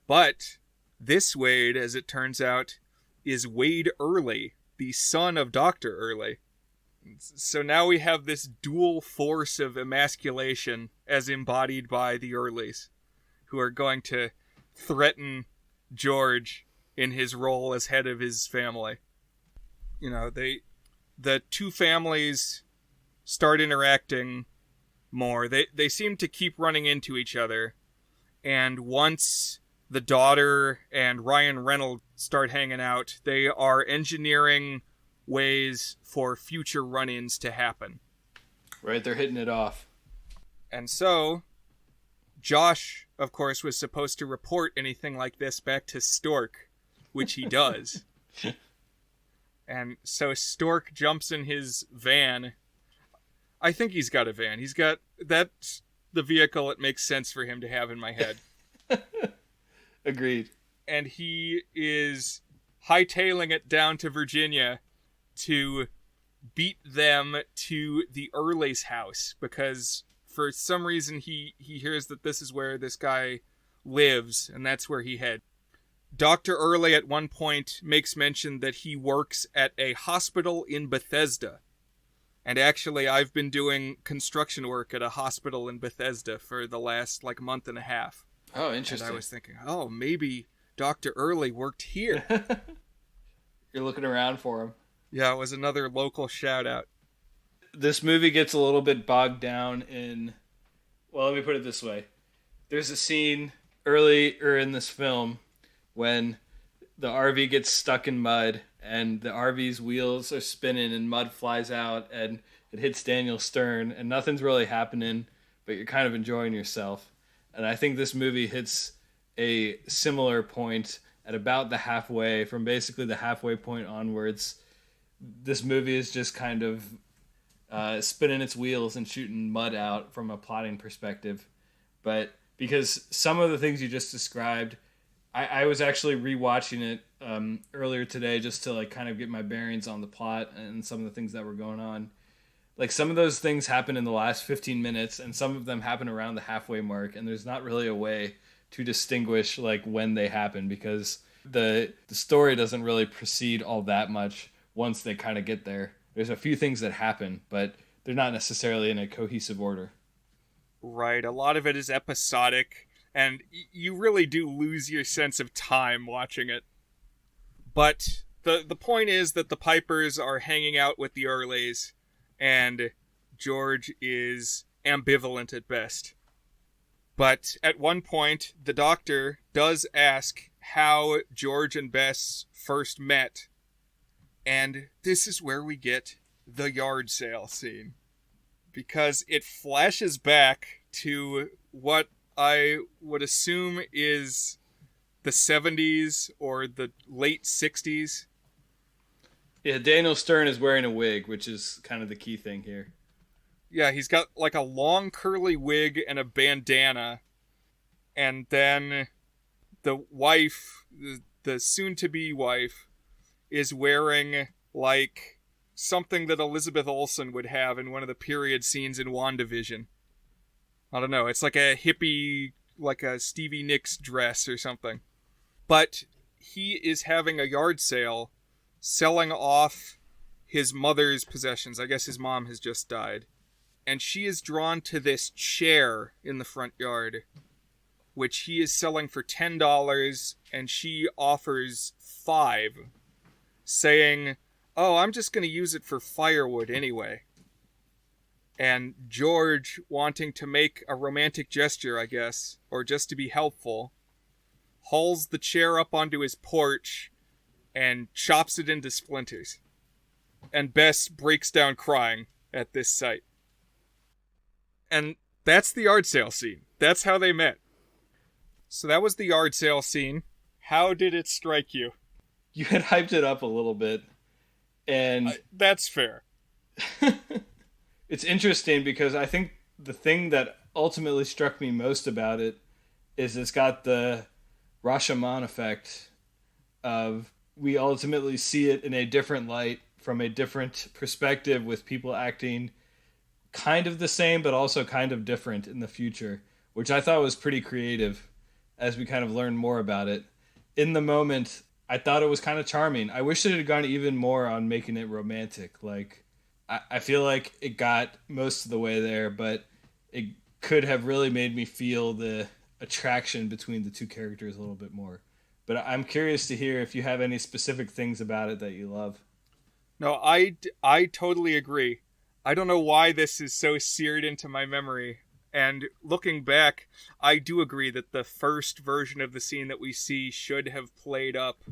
But this Wade, as it turns out, is Wade Early, the son of Dr. Early. So now we have this dual force of emasculation as embodied by the Earlys, who are going to threaten George in his role as head of his family. You know, the two families start interacting more. They seem to keep running into each other. And once the daughter and Ryan Reynolds start hanging out, they are engineering ways for future run-ins to happen. Right, they're hitting it off. And so, Josh, of course, was supposed to report anything like this back to Stork, which he does. And so Stork jumps in his van. I think he's got a van. That's the vehicle it makes sense for him to have in my head. Agreed. And he is hightailing it down to Virginia to beat them to the Early's house, because for some reason he hears that this is where this guy lives, and that's where he head. Dr. Early at one point makes mention that he works at a hospital in Bethesda. And actually, I've been doing construction work at a hospital in Bethesda for the last month and a half. Oh, interesting. And I was thinking, maybe Dr. Early worked here. You're looking around for him. Yeah, it was another local shout out. This movie gets a little bit bogged down in, well, let me put it this way. There's a scene earlier in this film when the RV gets stuck in mud and the RV's wheels are spinning and mud flies out and it hits Daniel Stern and nothing's really happening, but you're kind of enjoying yourself. And I think this movie hits a similar point at about the halfway, from basically the halfway point onwards. This movie is just kind of spinning its wheels and shooting mud out from a plotting perspective. But because some of the things you just described, I was actually rewatching it earlier today just to kind of get my bearings on the plot and some of the things that were going on. Some of those things happen in the last 15 minutes and some of them happen around the halfway mark, and there's not really a way to distinguish when they happen, because the story doesn't really proceed all that much once they kind of get there. There's a few things that happen, but they're not necessarily in a cohesive order. Right, a lot of it is episodic, and you really do lose your sense of time watching it. But the point is that the Pipers are hanging out with the Earlys, and George is ambivalent at best. But at one point, the doctor does ask how George and Bess first met. And this is where we get the yard sale scene. Because it flashes back to what I would assume is the 70s or the late 60s. Yeah, Daniel Stern is wearing a wig, which is kind of the key thing here. Yeah, he's got a long curly wig and a bandana. And then the wife, the soon-to-be wife, is wearing something that Elizabeth Olsen would have in one of the period scenes in WandaVision. I don't know, it's like a hippie, a Stevie Nicks dress or something. But he is having a yard sale, selling off his mother's possessions. I guess his mom has just died. And she is drawn to this chair in the front yard, which he is selling for $10, and she offers $5, saying, oh, I'm just going to use it for firewood anyway. And George, wanting to make a romantic gesture, I guess, or just to be helpful, hauls the chair up onto his porch and chops it into splinters. And Bess breaks down crying at this sight. And that's the yard sale scene. That's how they met. So that was the yard sale scene. How did it strike you? You had hyped it up a little bit, and that's fair. It's interesting because I think the thing that ultimately struck me most about it is it's got the Rashomon effect of we ultimately see it in a different light from a different perspective with people acting kind of the same but also kind of different in the future, which I thought was pretty creative as we kind of learn more about it. In the moment, I thought it was kind of charming. I wish it had gone even more on making it romantic. Like, I feel like it got most of the way there, but it could have really made me feel the attraction between the two characters a little bit more. But I'm curious to hear if you have any specific things about it that you love. No, I totally agree. I don't know why this is so seared into my memory. And looking back, I do agree that the first version of the scene that we see should have played up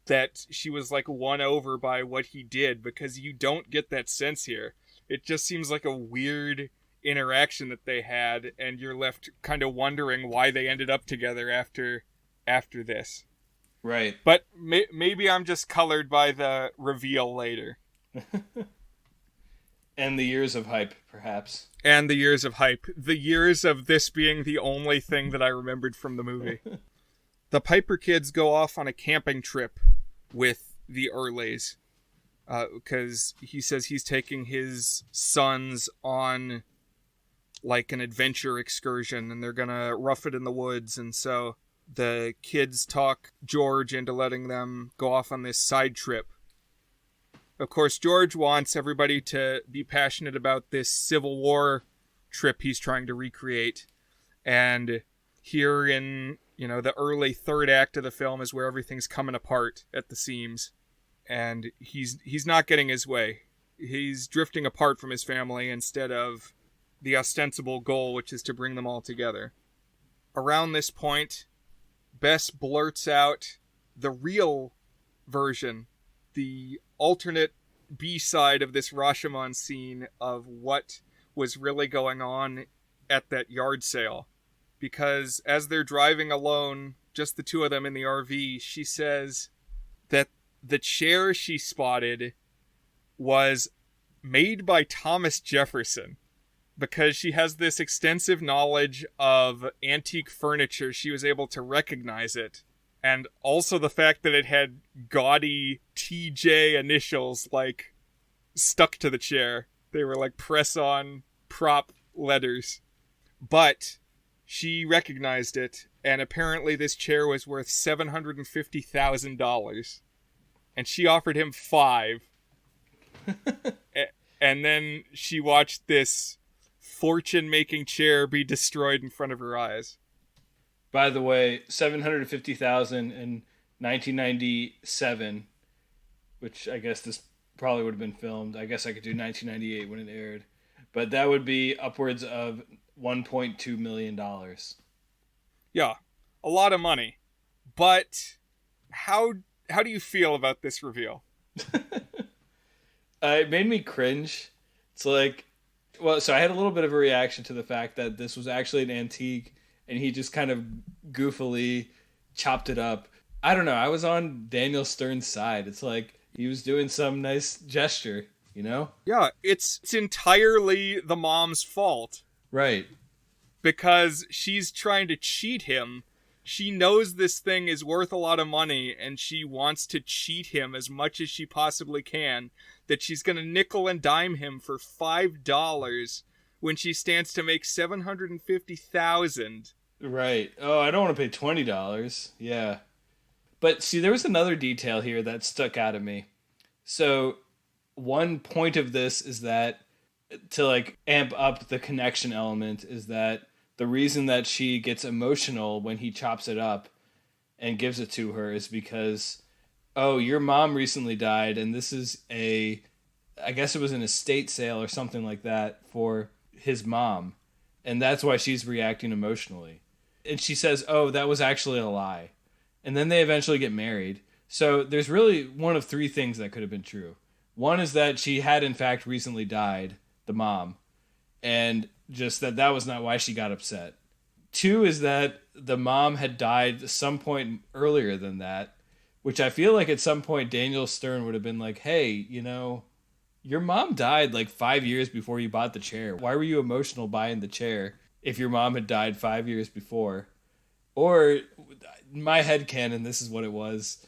that she was like won over by what he did, because you don't get that sense here. It just seems like a weird interaction that they had, and you're left kind of wondering why they ended up together after this. Right. But maybe I'm just colored by the reveal later. And the years of hype, perhaps. And the years of hype. The years of this being the only thing that I remembered from the movie. The Piper kids go off on a camping trip with the Earleys. Because he says he's taking his sons on like an adventure excursion, and they're gonna rough it in the woods. And so the kids talk George into letting them go off on this side trip. Of course, George wants everybody to be passionate about this Civil War trip he's trying to recreate. And here in, the early third act of the film is where everything's coming apart at the seams. And he's not getting his way. He's drifting apart from his family instead of the ostensible goal, which is to bring them all together. Around this point, Bess blurts out the real version, the alternate B-side of this Rashomon scene of what was really going on at that yard sale. Because as they're driving alone, just the two of them in the RV, she says that the chair she spotted was made by Thomas Jefferson. Because she has this extensive knowledge of antique furniture, she was able to recognize it. And also the fact that it had gaudy TJ initials, like, stuck to the chair. They were like press-on prop letters. But she recognized it, and apparently this chair was worth $750,000. And she offered him $5. And then she watched this fortune-making chair be destroyed in front of her eyes. By the way, $750,000 in 1997, which I guess this probably would have been filmed. I guess I could do 1998 when it aired. But that would be upwards of $1.2 million. Yeah, a lot of money. But how do you feel about this reveal? It made me cringe. It's like, well, so I had a little bit of a reaction to the fact that this was actually an antique and he just kind of goofily chopped it up. I don't know. I was on Daniel Stern's side. It's like he was doing some nice gesture, Yeah, it's entirely the mom's fault. Right. Because she's trying to cheat him. She knows this thing is worth a lot of money, and she wants to cheat him as much as she possibly can. That she's going to nickel and dime him for $5 when she stands to make $750,000. Right. Oh, I don't want to pay $20. Yeah. But see, there was another detail here that stuck out of me. So one point of this is that to like amp up the connection element is that the reason that she gets emotional when he chops it up and gives it to her is because oh, your mom recently died, and this is I guess it was an estate sale or something like that for his mom, and that's why she's reacting emotionally. And she says, oh, that was actually a lie. And then they eventually get married. So there's really one of three things that could have been true. One is that she had, in fact, recently died, the mom, and just that was not why she got upset. Two is that the mom had died some point earlier than that, which I feel like at some point Daniel Stern would have been like, hey, your mom died like 5 years before you bought the chair. Why were you emotional buying the chair if your mom had died 5 years before? Or my headcanon, this is what it was.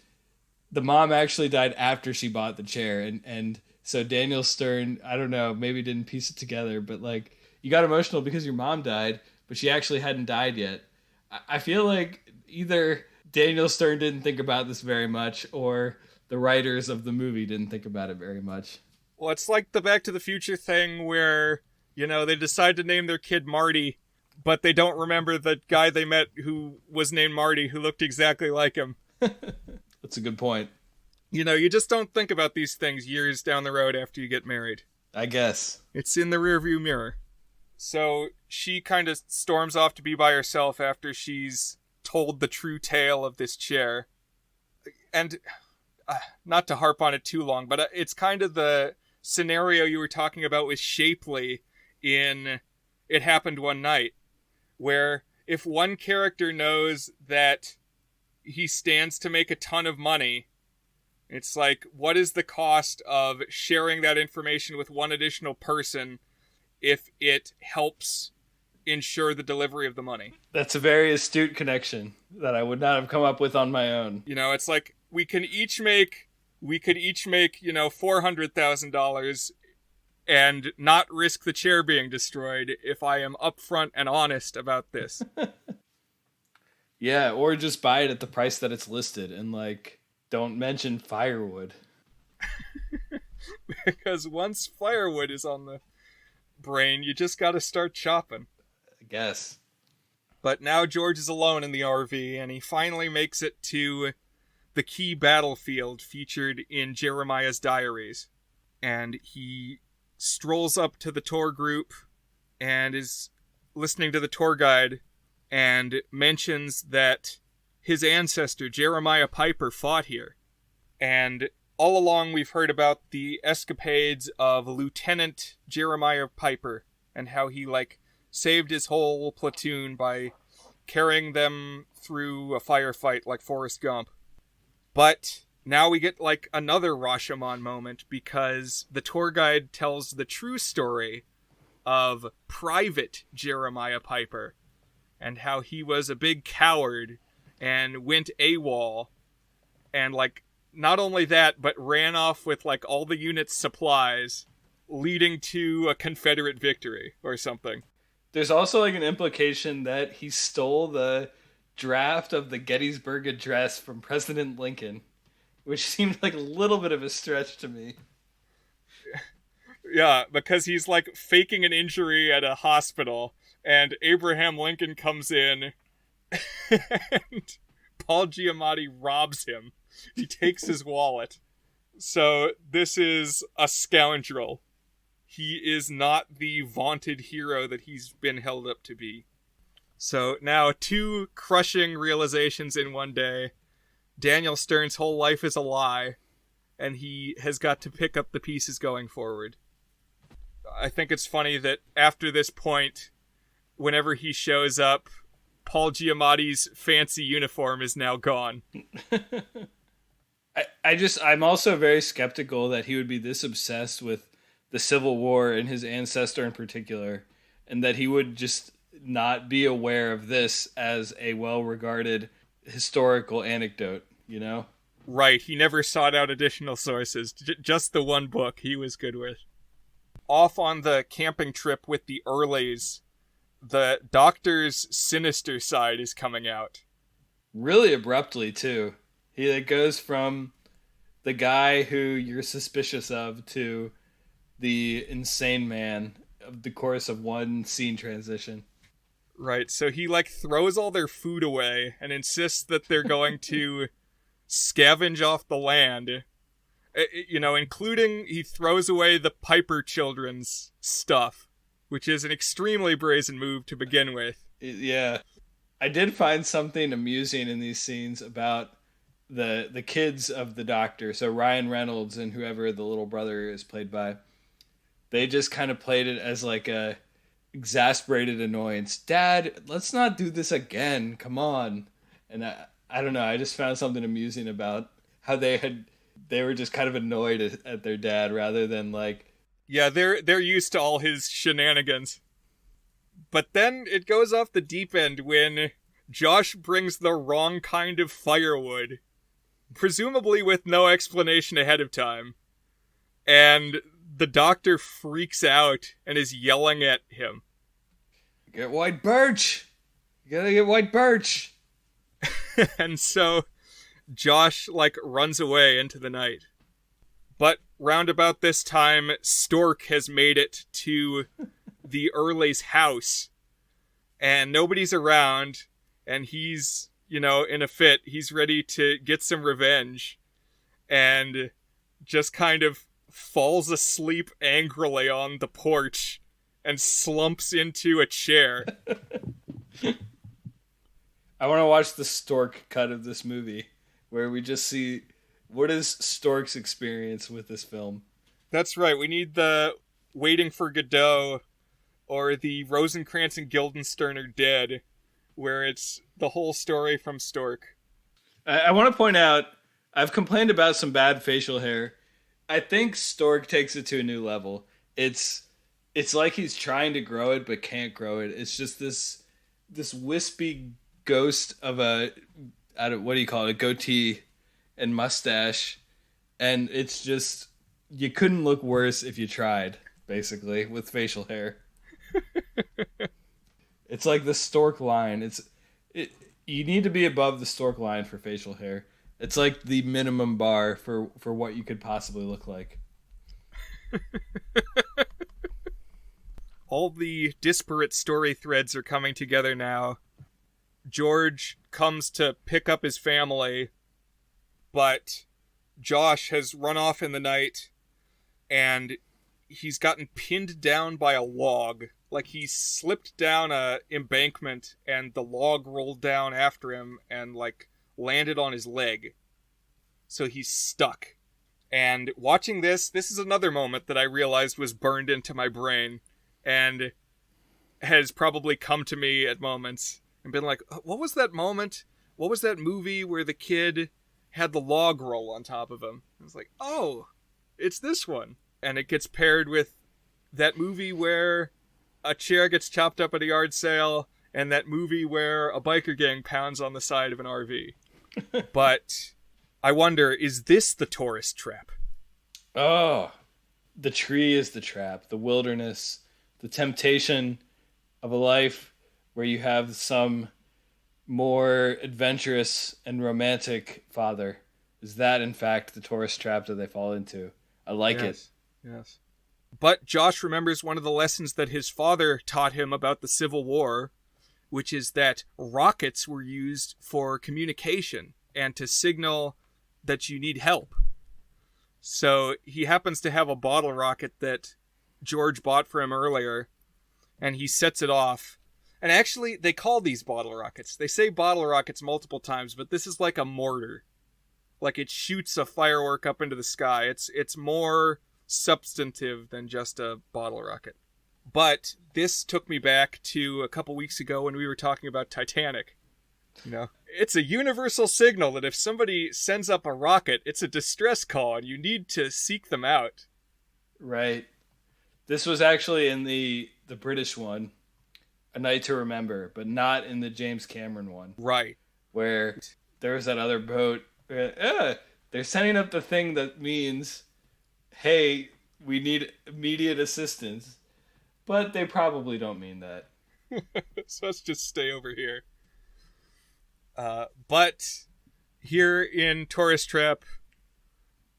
The mom actually died after she bought the chair. And so Daniel Stern, I don't know, maybe didn't piece it together, but like you got emotional because your mom died, but she actually hadn't died yet. I feel like either Daniel Stern didn't think about this very much or the writers of the movie didn't think about it very much. Well, it's like the Back to the Future thing where, they decide to name their kid Marty, but they don't remember the guy they met who was named Marty, who looked exactly like him. That's a good point. You just don't think about these things years down the road after you get married. I guess. It's in the rearview mirror. So she kind of storms off to be by herself after she's told the true tale of this chair. And not to harp on it too long, but it's kind of the scenario you were talking about with Shapley in It Happened One Night, where if one character knows that he stands to make a ton of money, it's like, what is the cost of sharing that information with one additional person if it helps ensure the delivery of the money? That's a very astute connection that I would not have come up with on my own. It's like we could each make $400,000 and not risk the chair being destroyed if I am upfront and honest about this. Yeah, or just buy it at the price that it's listed and like don't mention firewood. Because once firewood is on the brain, you just got to start chopping. I guess. But now George is alone in the RV, and he finally makes it to the key battlefield featured in Jeremiah's diaries. And he strolls up to the tour group and is listening to the tour guide and mentions that his ancestor, Jeremiah Piper, fought here. And all along we've heard about the escapades of Lieutenant Jeremiah Piper and how he, saved his whole platoon by carrying them through a firefight like Forrest Gump. But now we get, another Rashomon moment because the tour guide tells the true story of Private Jeremiah Piper and how he was a big coward and went AWOL and, not only that, but ran off with, all the unit's supplies, leading to a Confederate victory or something. There's also, an implication that he stole the draft of the Gettysburg Address from President Lincoln, which seemed like a little bit of a stretch to me. Yeah, because he's, faking an injury at a hospital, and Abraham Lincoln comes in, and Paul Giamatti robs him. He takes his wallet. So this is a scoundrel. He is not the vaunted hero that he's been held up to be. So now 2 crushing realizations in one day. Daniel Stern's whole life is a lie, and he has got to pick up the pieces going forward. I think it's funny that after this point, whenever he shows up, Paul Giamatti's fancy uniform is now gone. I'm also very skeptical that he would be this obsessed with the Civil War and his ancestor in particular, and that he would just not be aware of this as a well-regarded historical anecdote, Right, he never sought out additional sources, just the one book he was good with. Off on the camping trip with the Earleys, the Doctor's sinister side is coming out. Really abruptly, too. He goes from the guy who you're suspicious of to the insane man of the course of one scene transition. Right, so he throws all their food away and insists that they're going to scavenge off the land. Including he throws away the Piper children's stuff, which is an extremely brazen move to begin with. Yeah. I did find something amusing in these scenes about the kids of the doctor. So Ryan Reynolds and whoever the little brother is played by, they just kind of played it as like a exasperated annoyance. Dad, let's not do this again. Come on. And I don't know. I just found something amusing about how they were just kind of annoyed at their dad rather than like... Yeah, they're used to all his shenanigans. But then it goes off the deep end when Josh brings the wrong kind of firewood, presumably with no explanation ahead of time. And the doctor freaks out and is yelling at him. Get white birch! You gotta get white birch! And so Josh, runs away into the night. But round about this time, Stork has made it to the Early's house. And nobody's around. And he's, in a fit. He's ready to get some revenge. And just kind of falls asleep angrily on the porch and slumps into a chair. I want to watch the Stork cut of this movie, where we just see what is Stork's experience with this film. That's right. We need the Waiting for Godot or the Rosencrantz and Guildenstern are dead, where it's the whole story from Stork. I want to point out, I've complained about some bad facial hair. I think Stork takes it to a new level. It's like he's trying to grow it but can't grow it. It's just this wispy ghost of a goatee and mustache, and it's just, you couldn't look worse if you tried, basically, with facial hair. It's like the Stork line. You need to be above the Stork line for facial hair. It's like the minimum bar for what you could possibly look like. All the disparate story threads are coming together now. George comes to pick up his family, but Josh has run off in the night, and he's gotten pinned down by a log. Like, he slipped down a embankment, and the log rolled down after him and, landed on his leg. So he's stuck. And watching this is another moment that I realized was burned into my brain, and has probably come to me at moments and been like, what was that moment? What was that movie where the kid had the log roll on top of him? I was like, oh, it's this one. And it gets paired with that movie where a chair gets chopped up at a yard sale, and that movie where a biker gang pounds on the side of an RV. But I wonder, is this the tourist trap? Oh, the tree is the trap. The wilderness, the temptation of a life where you have some more adventurous and romantic father. Is that, in fact, the tourist trap that they fall into? I like it. Yes. But Josh remembers one of the lessons that his father taught him about the Civil War, which is that rockets were used for communication and to signal that you need help. So he happens to have a bottle rocket that George bought for him earlier, and he sets it off. And actually, they call these bottle rockets. They say bottle rockets multiple times, but this is like a mortar. Like, it shoots a firework up into the sky. It's more substantive than just a bottle rocket. But this took me back to a couple weeks ago when we were talking about Titanic. It's a universal signal that if somebody sends up a rocket, it's a distress call, and you need to seek them out. Right. This was actually in the British one, A Night to Remember, but not in the James Cameron one. Right. Where there was that other boat. They're sending up the thing that means, hey, we need immediate assistance. But they probably don't mean that. So let's just stay over here. But here in Tourist Trap,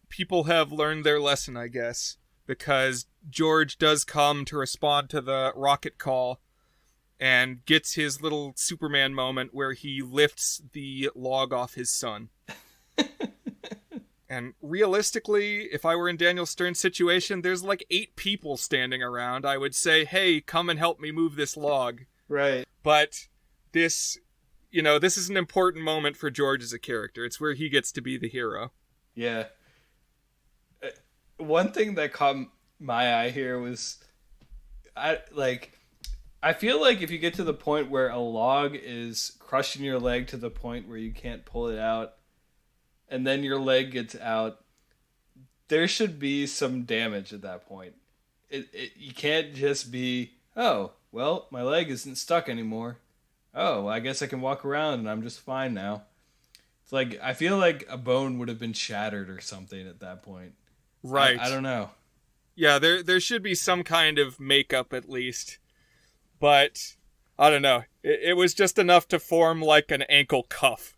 people have learned their lesson, I guess, because George does come to respond to the rocket call and gets his little Superman moment where he lifts the log off his son. And realistically, if I were in Daniel Stern's situation, there's like 8 people standing around. I would say, hey, come and help me move this log. Right. But this, this is an important moment for George as a character. It's where he gets to be the hero. Yeah. One thing that caught my eye here was, I feel like if you get to the point where a log is crushing your leg to the point where you can't pull it out, and then your leg gets out, there should be some damage at that point. You can't just be, oh, well, my leg isn't stuck anymore. Oh, I guess I can walk around and I'm just fine now. It's like, I feel like a bone would have been shattered or something at that point. Right. I don't know. Yeah, there should be some kind of makeup at least. But, I don't know. It was just enough to form like an ankle cuff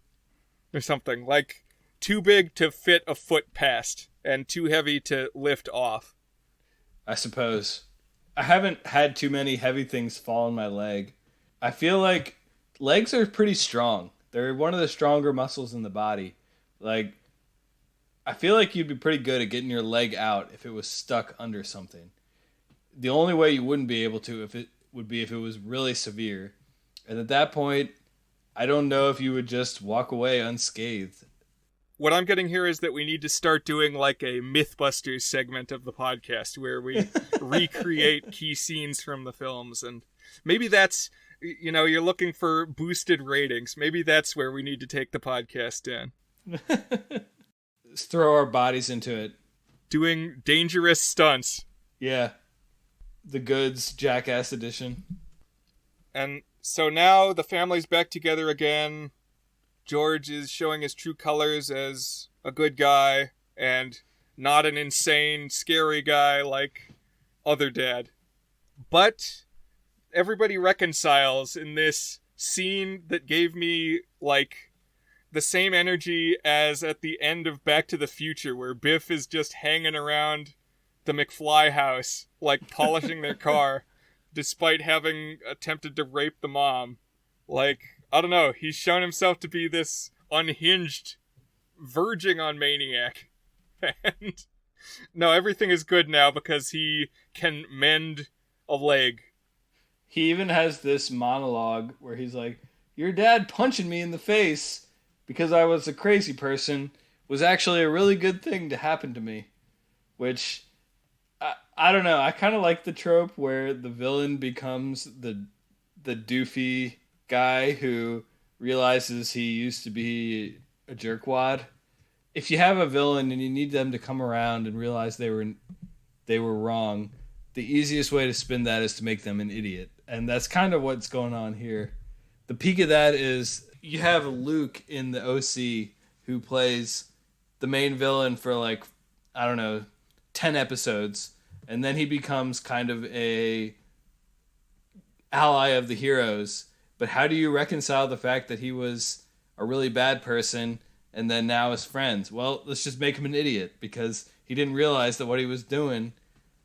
or something. Like, too big to fit a foot past and too heavy to lift off. I suppose. I haven't had too many heavy things fall on my leg. I feel like legs are pretty strong. They're one of the stronger muscles in the body. Like, I feel like you'd be pretty good at getting your leg out if it was stuck under something. The only way you wouldn't be able to would be if it was really severe. And at that point, I don't know if you would just walk away unscathed. What I'm getting here is that we need to start doing like a Mythbusters segment of the podcast where we recreate key scenes from the films. And maybe that's, you're looking for boosted ratings. Maybe that's where we need to take the podcast in. Let's throw our bodies into it. Doing dangerous stunts. Yeah. The Goods Jackass edition. And so now the family's back together again. George is showing his true colors as a good guy and not an insane, scary guy like other dad. But everybody reconciles in this scene that gave me, like, the same energy as at the end of Back to the Future, where Biff is just hanging around the McFly house, like, polishing their car, despite having attempted to rape the mom. Like, I don't know, he's shown himself to be this unhinged, verging on maniac. And no, everything is good now because he can mend a leg. He even has this monologue where he's like, your dad punching me in the face because I was a crazy person was actually a really good thing to happen to me. Which, I don't know, I kind of like the trope where the villain becomes the doofy guy who realizes he used to be a jerkwad. If you have a villain and you need them to come around and realize they were wrong, the easiest way to spin that is to make them an idiot. And that's kind of what's going on here. The peak of that is you have Luke in the OC who plays the main villain for like, I don't know, 10 episodes. And then he becomes kind of a ally of the heroes. But how do you reconcile the fact that he was a really bad person and then now is friends? Well, let's just make him an idiot because he didn't realize that what he was doing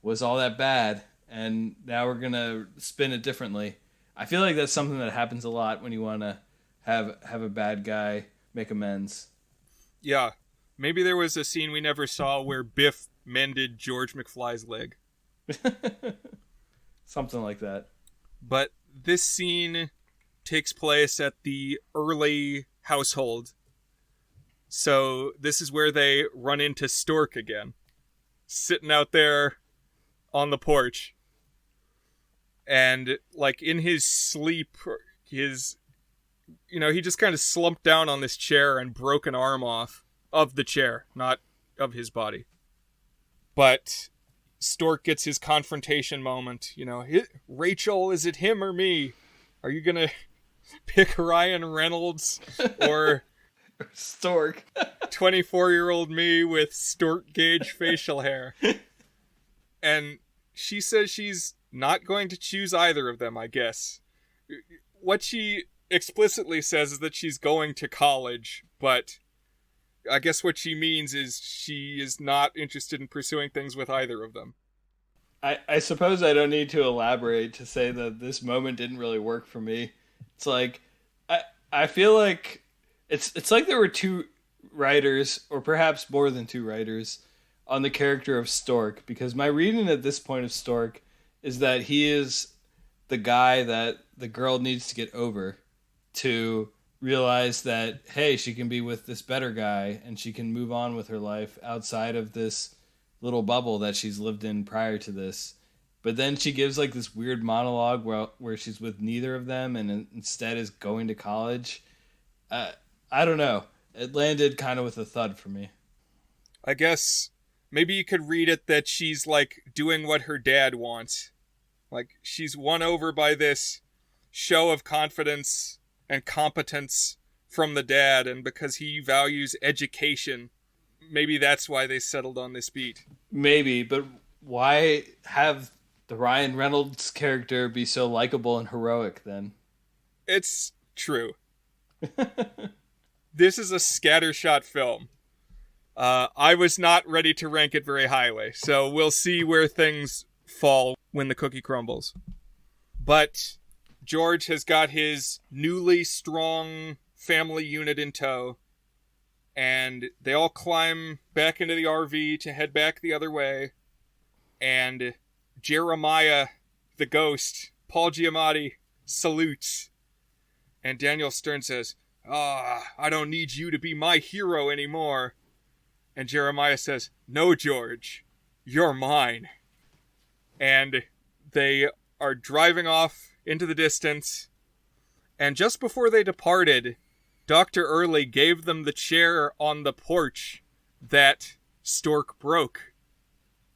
was all that bad. And now we're going to spin it differently. I feel like that's something that happens a lot when you want to have a bad guy make amends. Yeah. Maybe there was a scene we never saw where Biff mended George McFly's leg. Something like that. But this scene takes place at the early household. So this is where they run into Stork again. Sitting out there on the porch. And, like, in his sleep, he just kind of slumped down on this chair and broke an arm off of the chair, not of his body. But Stork gets his confrontation moment. Rachel, is it him or me? Are you gonna pick Ryan Reynolds or Stork? 24-year-old me with Stork gauge facial hair. And she says she's not going to choose either of them, I guess. What she explicitly says is that she's going to college, but I guess what she means is she is not interested in pursuing things with either of them. I suppose I don't need to elaborate to say that this moment didn't really work for me. It's like, I feel like it's like there were two writers, or perhaps more than two writers, on the character of Stork, because my reading at this point of Stork is that he is the guy that the girl needs to get over to realize that, hey, she can be with this better guy and she can move on with her life outside of this little bubble that she's lived in prior to this. But then she gives like this weird monologue where she's with neither of them and instead is going to college. I don't know. It landed kind of with a thud for me. I guess maybe you could read it that she's like doing what her dad wants. Like she's won over by this show of confidence and competence from the dad, and because he values education, maybe that's why they settled on this beat. Maybe, but why have the Ryan Reynolds character be so likable and heroic then? It's true. This is a scattershot film. I was not ready to rank it very highly, so we'll see where things fall when the cookie crumbles. But George has got his newly strong family unit in tow, and they all climb back into the RV to head back the other way, and Jeremiah, the ghost, Paul Giamatti, salutes, and Daniel Stern says, I don't need you to be my hero anymore. And Jeremiah says, no, George, you're mine. And they are driving off into the distance. And just before they departed, Dr. Early gave them the chair on the porch that Stork broke.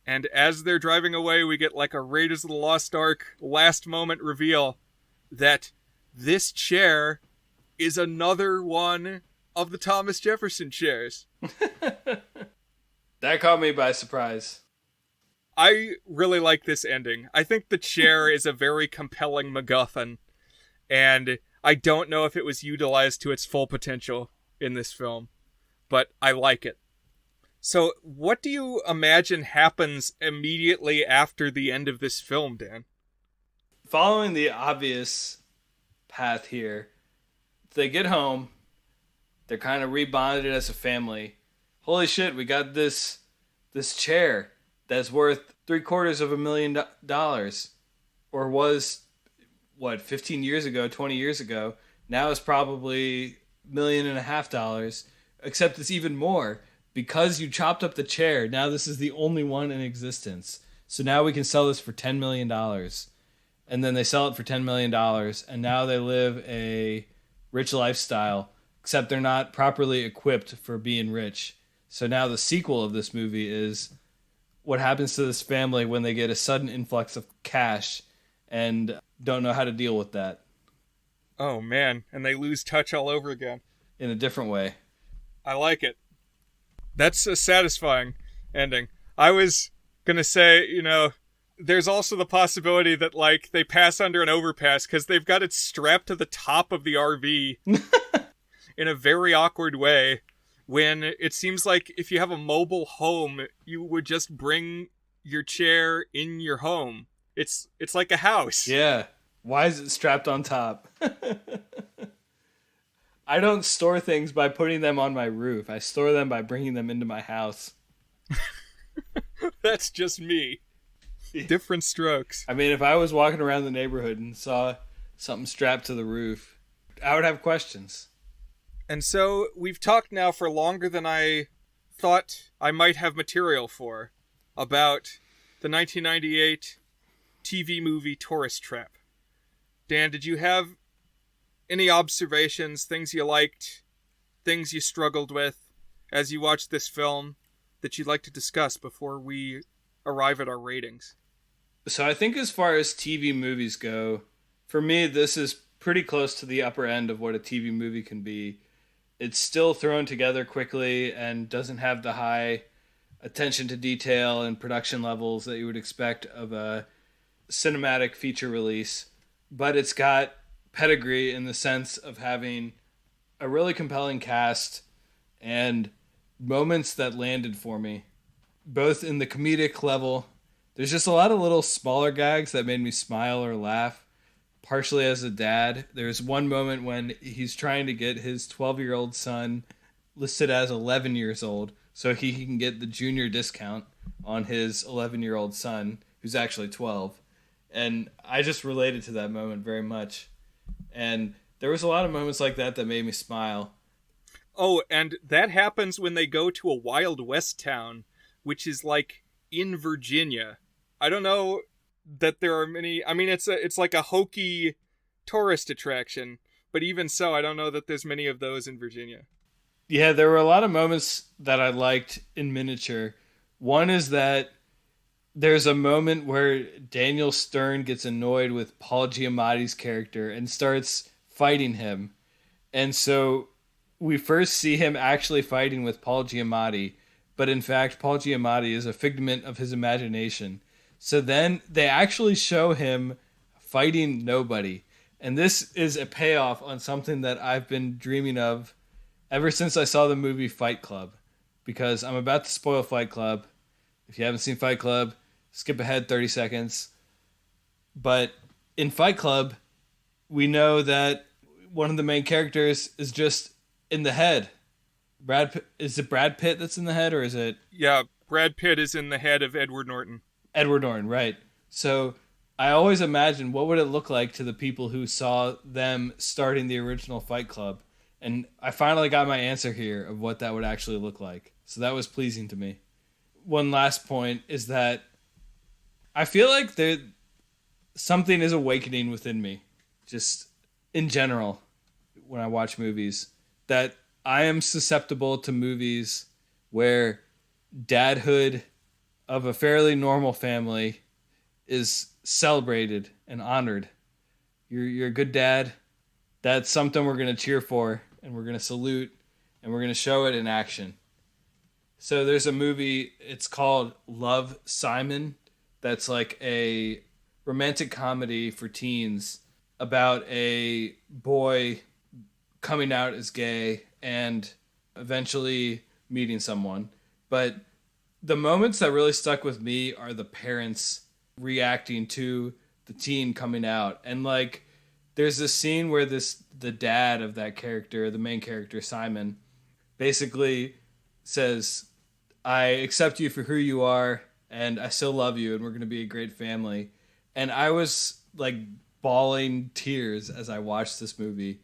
And as they're driving away, we get like a Raiders of the Lost Ark last moment reveal that this chair is another one of the Thomas Jefferson chairs. That caught me by surprise. I really like this ending. I think the chair is a very compelling MacGuffin, and I don't know if it was utilized to its full potential in this film, but I like it. So, what do you imagine happens immediately after the end of this film, Dan? Following the obvious path here, they get home, they're kind of rebonded as a family. Holy shit, we got this chair that's worth $750,000, or was, 15 years ago, 20 years ago. Now it's probably $1.5 million, except it's even more. Because you chopped up the chair, now this is the only one in existence. So now we can sell this for $10 million. And then they sell it for $10 million, and now they live a rich lifestyle, except they're not properly equipped for being rich. So now the sequel of this movie is what happens to this family when they get a sudden influx of cash and don't know how to deal with that. Oh man, and they lose touch all over again. In a different way. I like it. That's a satisfying ending. I was gonna say, there's also the possibility that, like, they pass under an overpass because they've got it strapped to the top of the RV in a very awkward way, when it seems like if you have a mobile home, you would just bring your chair in your home. It's like a house. Yeah. Why is it strapped on top? I don't store things by putting them on my roof. I store them by bringing them into my house. That's just me. Different strokes. I mean, if I was walking around the neighborhood and saw something strapped to the roof, I would have questions. And so we've talked now for longer than I thought I might have material for about the 1998 TV movie Tourist Trap. Dan, did you have any observations, things you liked, things you struggled with as you watched this film that you'd like to discuss before we arrive at our ratings? So I think as far as TV movies go, for me, this is pretty close to the upper end of what a TV movie can be. It's still thrown together quickly and doesn't have the high attention to detail and production levels that you would expect of a cinematic feature release. But it's got pedigree in the sense of having a really compelling cast and moments that landed for me, both in the comedic level. There's just a lot of little smaller gags that made me smile or laugh, partially as a dad. There's one moment when he's trying to get his 12-year-old son listed as 11 years old so he can get the junior discount on his 11-year-old son, who's actually 12. And I just related to that moment very much. And there was a lot of moments like that that made me smile. Oh, and that happens when they go to a Wild West town, which is like in Virginia. I don't know that there are many. I mean, it's like a hokey tourist attraction, but even so, I don't know that there's many of those in Virginia. Yeah, there were a lot of moments that I liked in miniature. One is that there's a moment where Daniel Stern gets annoyed with Paul Giamatti's character and starts fighting him. And so we first see him actually fighting with Paul Giamatti, but in fact, Paul Giamatti is a figment of his imagination. So then they actually show him fighting nobody. And this is a payoff on something that I've been dreaming of ever since I saw the movie Fight Club. Because I'm about to spoil Fight Club. If you haven't seen Fight Club, skip ahead 30 seconds. But in Fight Club, we know that one of the main characters is just in the head. Is it Brad Pitt that's in the head, or is it... Yeah, Brad Pitt is in the head of Edward Norton. Edward Norton, right. So I always imagine what would it look like to the people who saw them starting the original Fight Club. And I finally got my answer here of what that would actually look like. So that was pleasing to me. One last point is that I feel like something is awakening within me, just in general, when I watch movies, that I am susceptible to movies where dadhood of a fairly normal family is celebrated and honored. You're a good dad. That's something we're going to cheer for, and we're going to salute, and we're going to show it in action. So there's a movie, it's called Love, Simon, that's like a romantic comedy for teens about a boy coming out as gay and eventually meeting someone. But the moments that really stuck with me are the parents reacting to the teen coming out. And like, there's this scene where the dad of that character, the main character, Simon, basically says, I accept you for who you are, and I still love you, and we're going to be a great family. And I was like bawling tears as I watched this movie.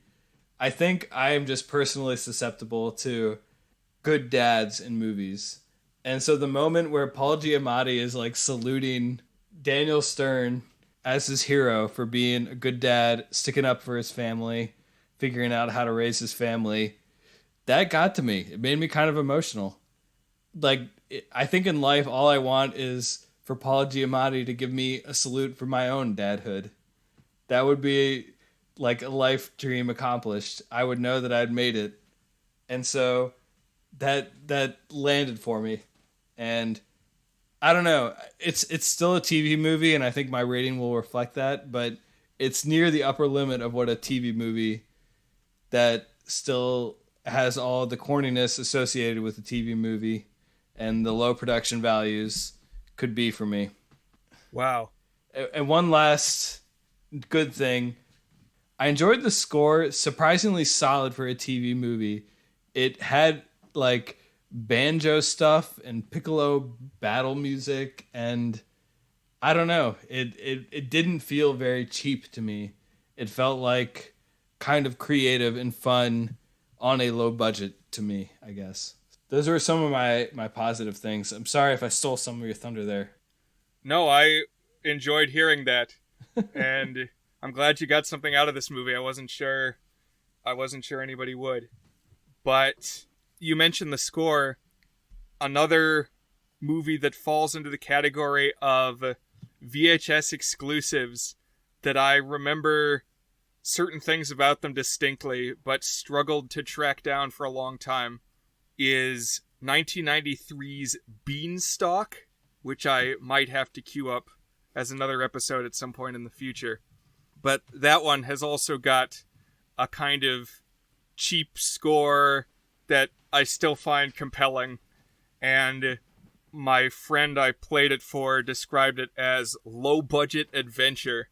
I think I am just personally susceptible to good dads in movies. And so the moment where Paul Giamatti is like saluting Daniel Stern as his hero for being a good dad, sticking up for his family, figuring out how to raise his family, that got to me. It made me kind of emotional. Like, I think in life, all I want is for Paul Giamatti to give me a salute for my own dadhood. That would be like a life dream accomplished. I would know that I'd made it. And so that landed for me. And I don't know, it's still a TV movie, and I think my rating will reflect that, but it's near the upper limit of what a TV movie that still has all the corniness associated with a TV movie and the low production values could be for me. Wow. And one last good thing, I enjoyed the score, surprisingly solid for a TV movie. It had like banjo stuff and piccolo battle music, and I don't know, it didn't feel very cheap to me. It felt like kind of creative and fun on a low budget to me, I guess. Those are some of my positive things. I'm sorry if I stole some of your thunder there. No, I enjoyed hearing that. And I'm glad you got something out of this movie. I wasn't sure anybody would. But you mentioned the score. Another movie that falls into the category of VHS exclusives that I remember certain things about them distinctly, but struggled to track down for a long time, is 1993's Beanstalk, which I might have to queue up as another episode at some point in the future. But that one has also got a kind of cheap score that I still find compelling. And my friend I played it for described it as low-budget adventure.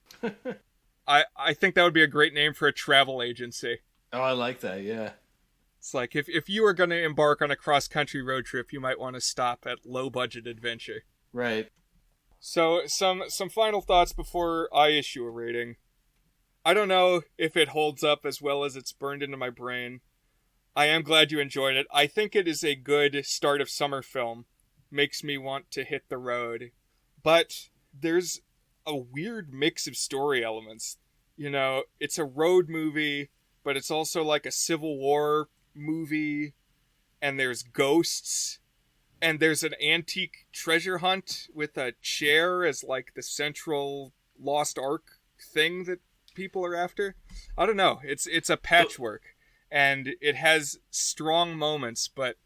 I think that would be a great name for a travel agency. Oh, I like that, yeah. It's like if you were going to embark on a cross-country road trip, you might want to stop at low-budget adventure. Right. So some final thoughts before I issue a rating. I don't know if it holds up as well as it's burned into my brain. I am glad you enjoyed it. I think it is a good start of summer film. Makes me want to hit the road. But there's a weird mix of story elements. You know, it's a road movie, but it's also like a Civil War movie, and there's ghosts, and there's an antique treasure hunt with a chair as like the central lost ark thing that people are after. I don't know. It's a patchwork, and it has strong moments, but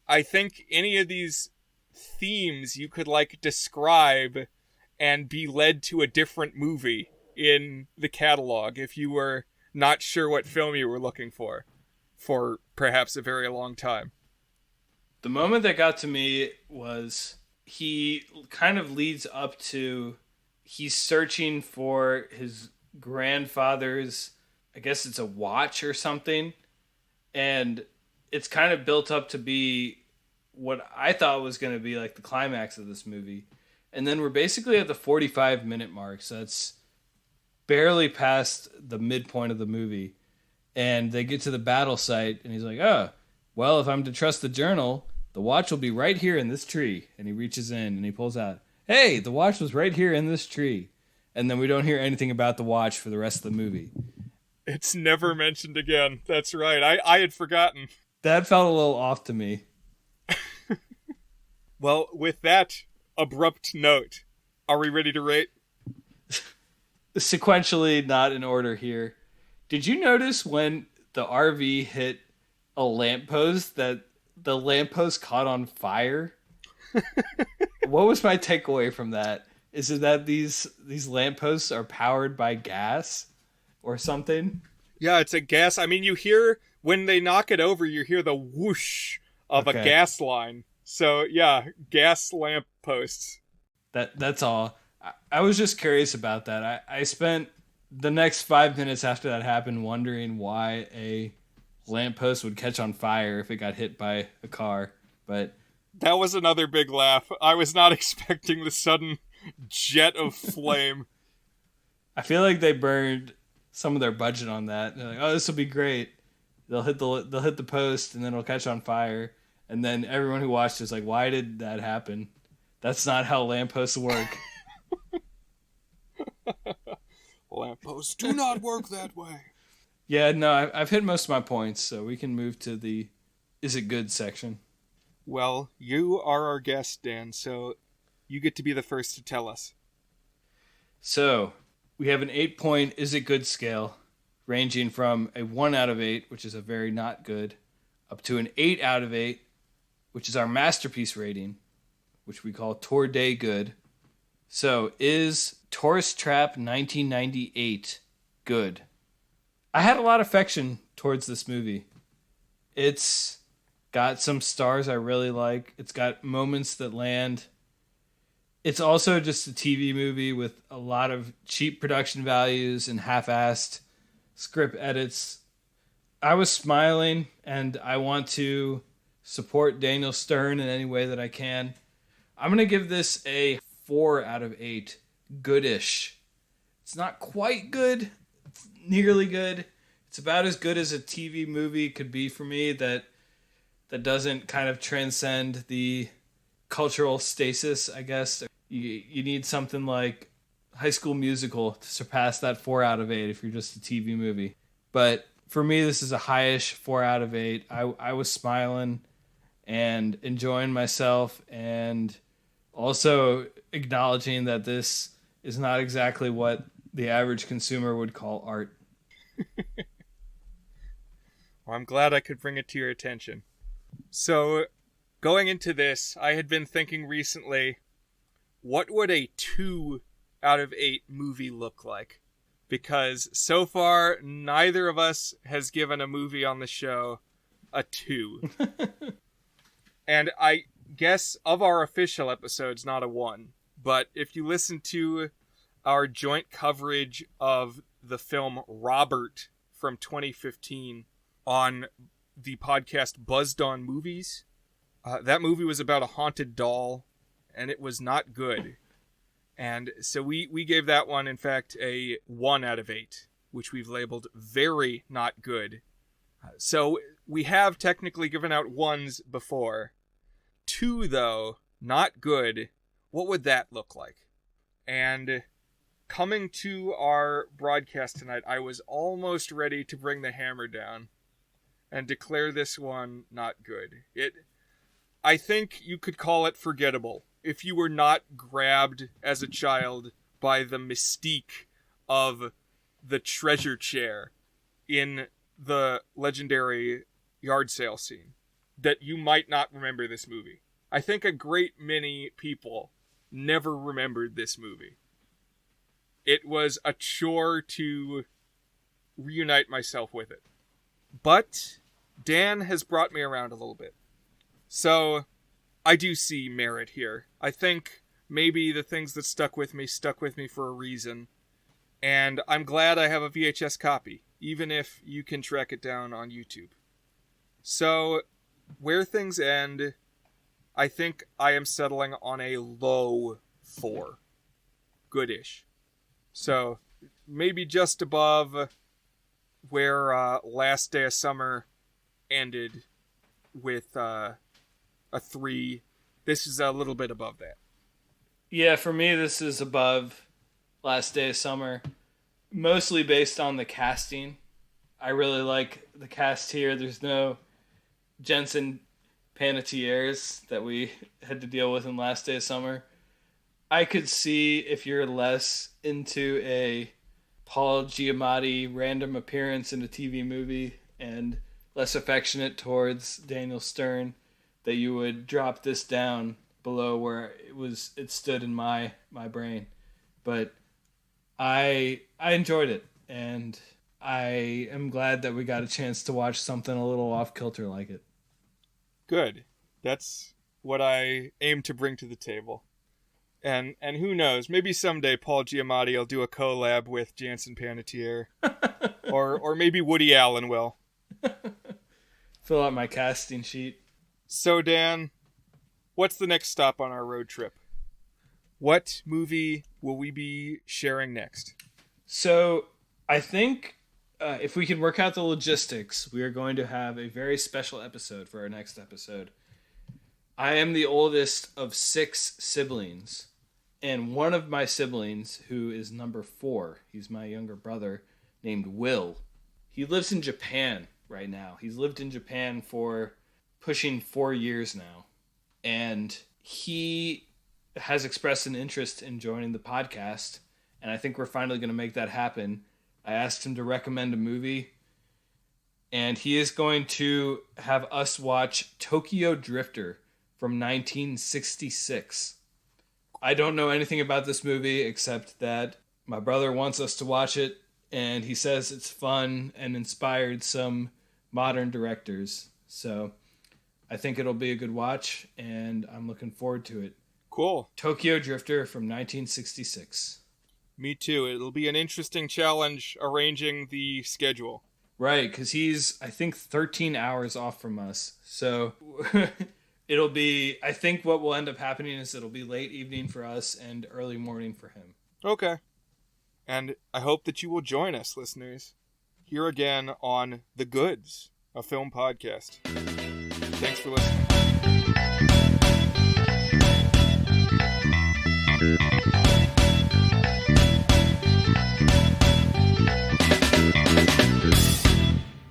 I think any of these themes you could like describe and be led to a different movie in the catalog if you were not sure what film you were looking for perhaps a very long time. The moment that got to me was he kind of leads up to he's searching for his grandfather's, I guess it's a watch or something, and it's kind of built up to be what I thought was going to be like the climax of this movie. And then we're basically at the 45-minute mark, so that's barely past the midpoint of the movie. And they get to the battle site, and he's like, oh, well, if I'm to trust the journal, the watch will be right here in this tree. And he reaches in, and he pulls out, hey, the watch was right here in this tree. And then we don't hear anything about the watch for the rest of the movie. It's never mentioned again. That's right. I had forgotten. That felt a little off to me. Well, with that abrupt note, are we ready to rate? Sequentially, not in order here. Did you notice when the RV hit a lamppost that the lamppost caught on fire? What was my takeaway from that? Is it that these lampposts are powered by gas or something? Yeah, it's a gas. I mean, you hear, when they knock it over, you hear the whoosh of a gas line. So, yeah, gas lamp posts. That's all. I was just curious about that. I spent the next 5 minutes after that happened wondering why a lamppost would catch on fire if it got hit by a car. But that was another big laugh. I was not expecting the sudden jet of flame. I feel like they burned some of their budget on that. They're like, oh, this will be great. They'll hit the post and then it'll catch on fire. And then everyone who watched is like, why did that happen? That's not how lampposts work. Lampposts do not work that way. Yeah, no, I've hit most of my points, so we can move to the is it good section. Well, you are our guest, Dan, so you get to be the first to tell us. So, we have an 8-point is it good scale, ranging from a 1 out of 8, which is a very not good, up to an 8 out of 8, which is our masterpiece rating, which we call Tour Day Good. So, is Tourist Trap 1998 good? I had a lot of affection towards this movie. It's got some stars I really like. It's got moments that land. It's also just a TV movie with a lot of cheap production values and half-assed script edits. I was smiling, and I want to support Daniel Stern in any way that I can. I'm going to give this a 4 out of 8. Goodish. It's not quite good. It's nearly good. It's about as good as a TV movie could be for me that doesn't kind of transcend the cultural stasis, I guess. You need something like High School Musical to surpass that 4 out of 8 if you're just a TV movie. But for me, this is a highish 4 out of 8. I was smiling and enjoying myself and also acknowledging that this is not exactly what the average consumer would call art. Well, I'm glad I could bring it to your attention. So, going into this, I had been thinking recently, what would a 2 out of 8 movie look like? Because so far, neither of us has given a movie on the show a 2. And I guess of our official episodes, not a 1. But if you listen to our joint coverage of the film Robert from 2015 on the podcast Buzzed on Movies. That movie was about a haunted doll, and it was not good. And so we gave that one, in fact, a 1 out of 8, which we've labeled very not good. So we have technically given out 1s before. 2, though, not good. What would that look like? And coming to our broadcast tonight, I was almost ready to bring the hammer down and declare this one not good. I think you could call it forgettable if you were not grabbed as a child by the mystique of the treasure chair in the legendary yard sale scene, that you might not remember this movie. I think a great many people never remembered this movie. It was a chore to reunite myself with it. But Dan has brought me around a little bit. So I do see merit here. I think maybe the things that stuck with me for a reason. And I'm glad I have a VHS copy, even if you can track it down on YouTube. So, where things end, I think I am settling on a low 4. Goodish. So, maybe just above where Last Day of Summer ended with a 3. This is a little bit above that. Yeah, for me, this is above Last Day of Summer, mostly based on the casting. I really like the cast here. There's no Jensen Panettières that we had to deal with in Last Day of Summer. I could see if you're less into a Paul Giamatti random appearance in a TV movie and less affectionate towards Daniel Stern, that you would drop this down below where it stood in my brain. But I enjoyed it, and I am glad that we got a chance to watch something a little off kilter like it. Good. That's what I aim to bring to the table. And who knows, maybe someday Paul Giamatti will do a collab with Jensen Panettiere. or maybe Woody Allen will. Fill out my casting sheet. So Dan, what's the next stop on our road trip? What movie will we be sharing next? So I think if we can work out the logistics, we are going to have a very special episode for our next episode. I am the oldest of 6 siblings, and one of my siblings, who is number 4, he's my younger brother, named Will. He lives in Japan right now. He's lived in Japan for pushing 4 years now, and he has expressed an interest in joining the podcast, and I think we're finally going to make that happen. I asked him to recommend a movie, and he is going to have us watch Tokyo Drifter from 1966. I don't know anything about this movie except that my brother wants us to watch it, and he says it's fun and inspired some modern directors. So I think it'll be a good watch, and I'm looking forward to it. Cool. Tokyo Drifter from 1966. Me too. It'll be an interesting challenge arranging the schedule. Right, because he's, I think, 13 hours off from us. So it'll be, I think what will end up happening is it'll be late evening for us and early morning for him. Okay. And I hope that you will join us, listeners, here again on The Goods, a film podcast. Thanks for listening.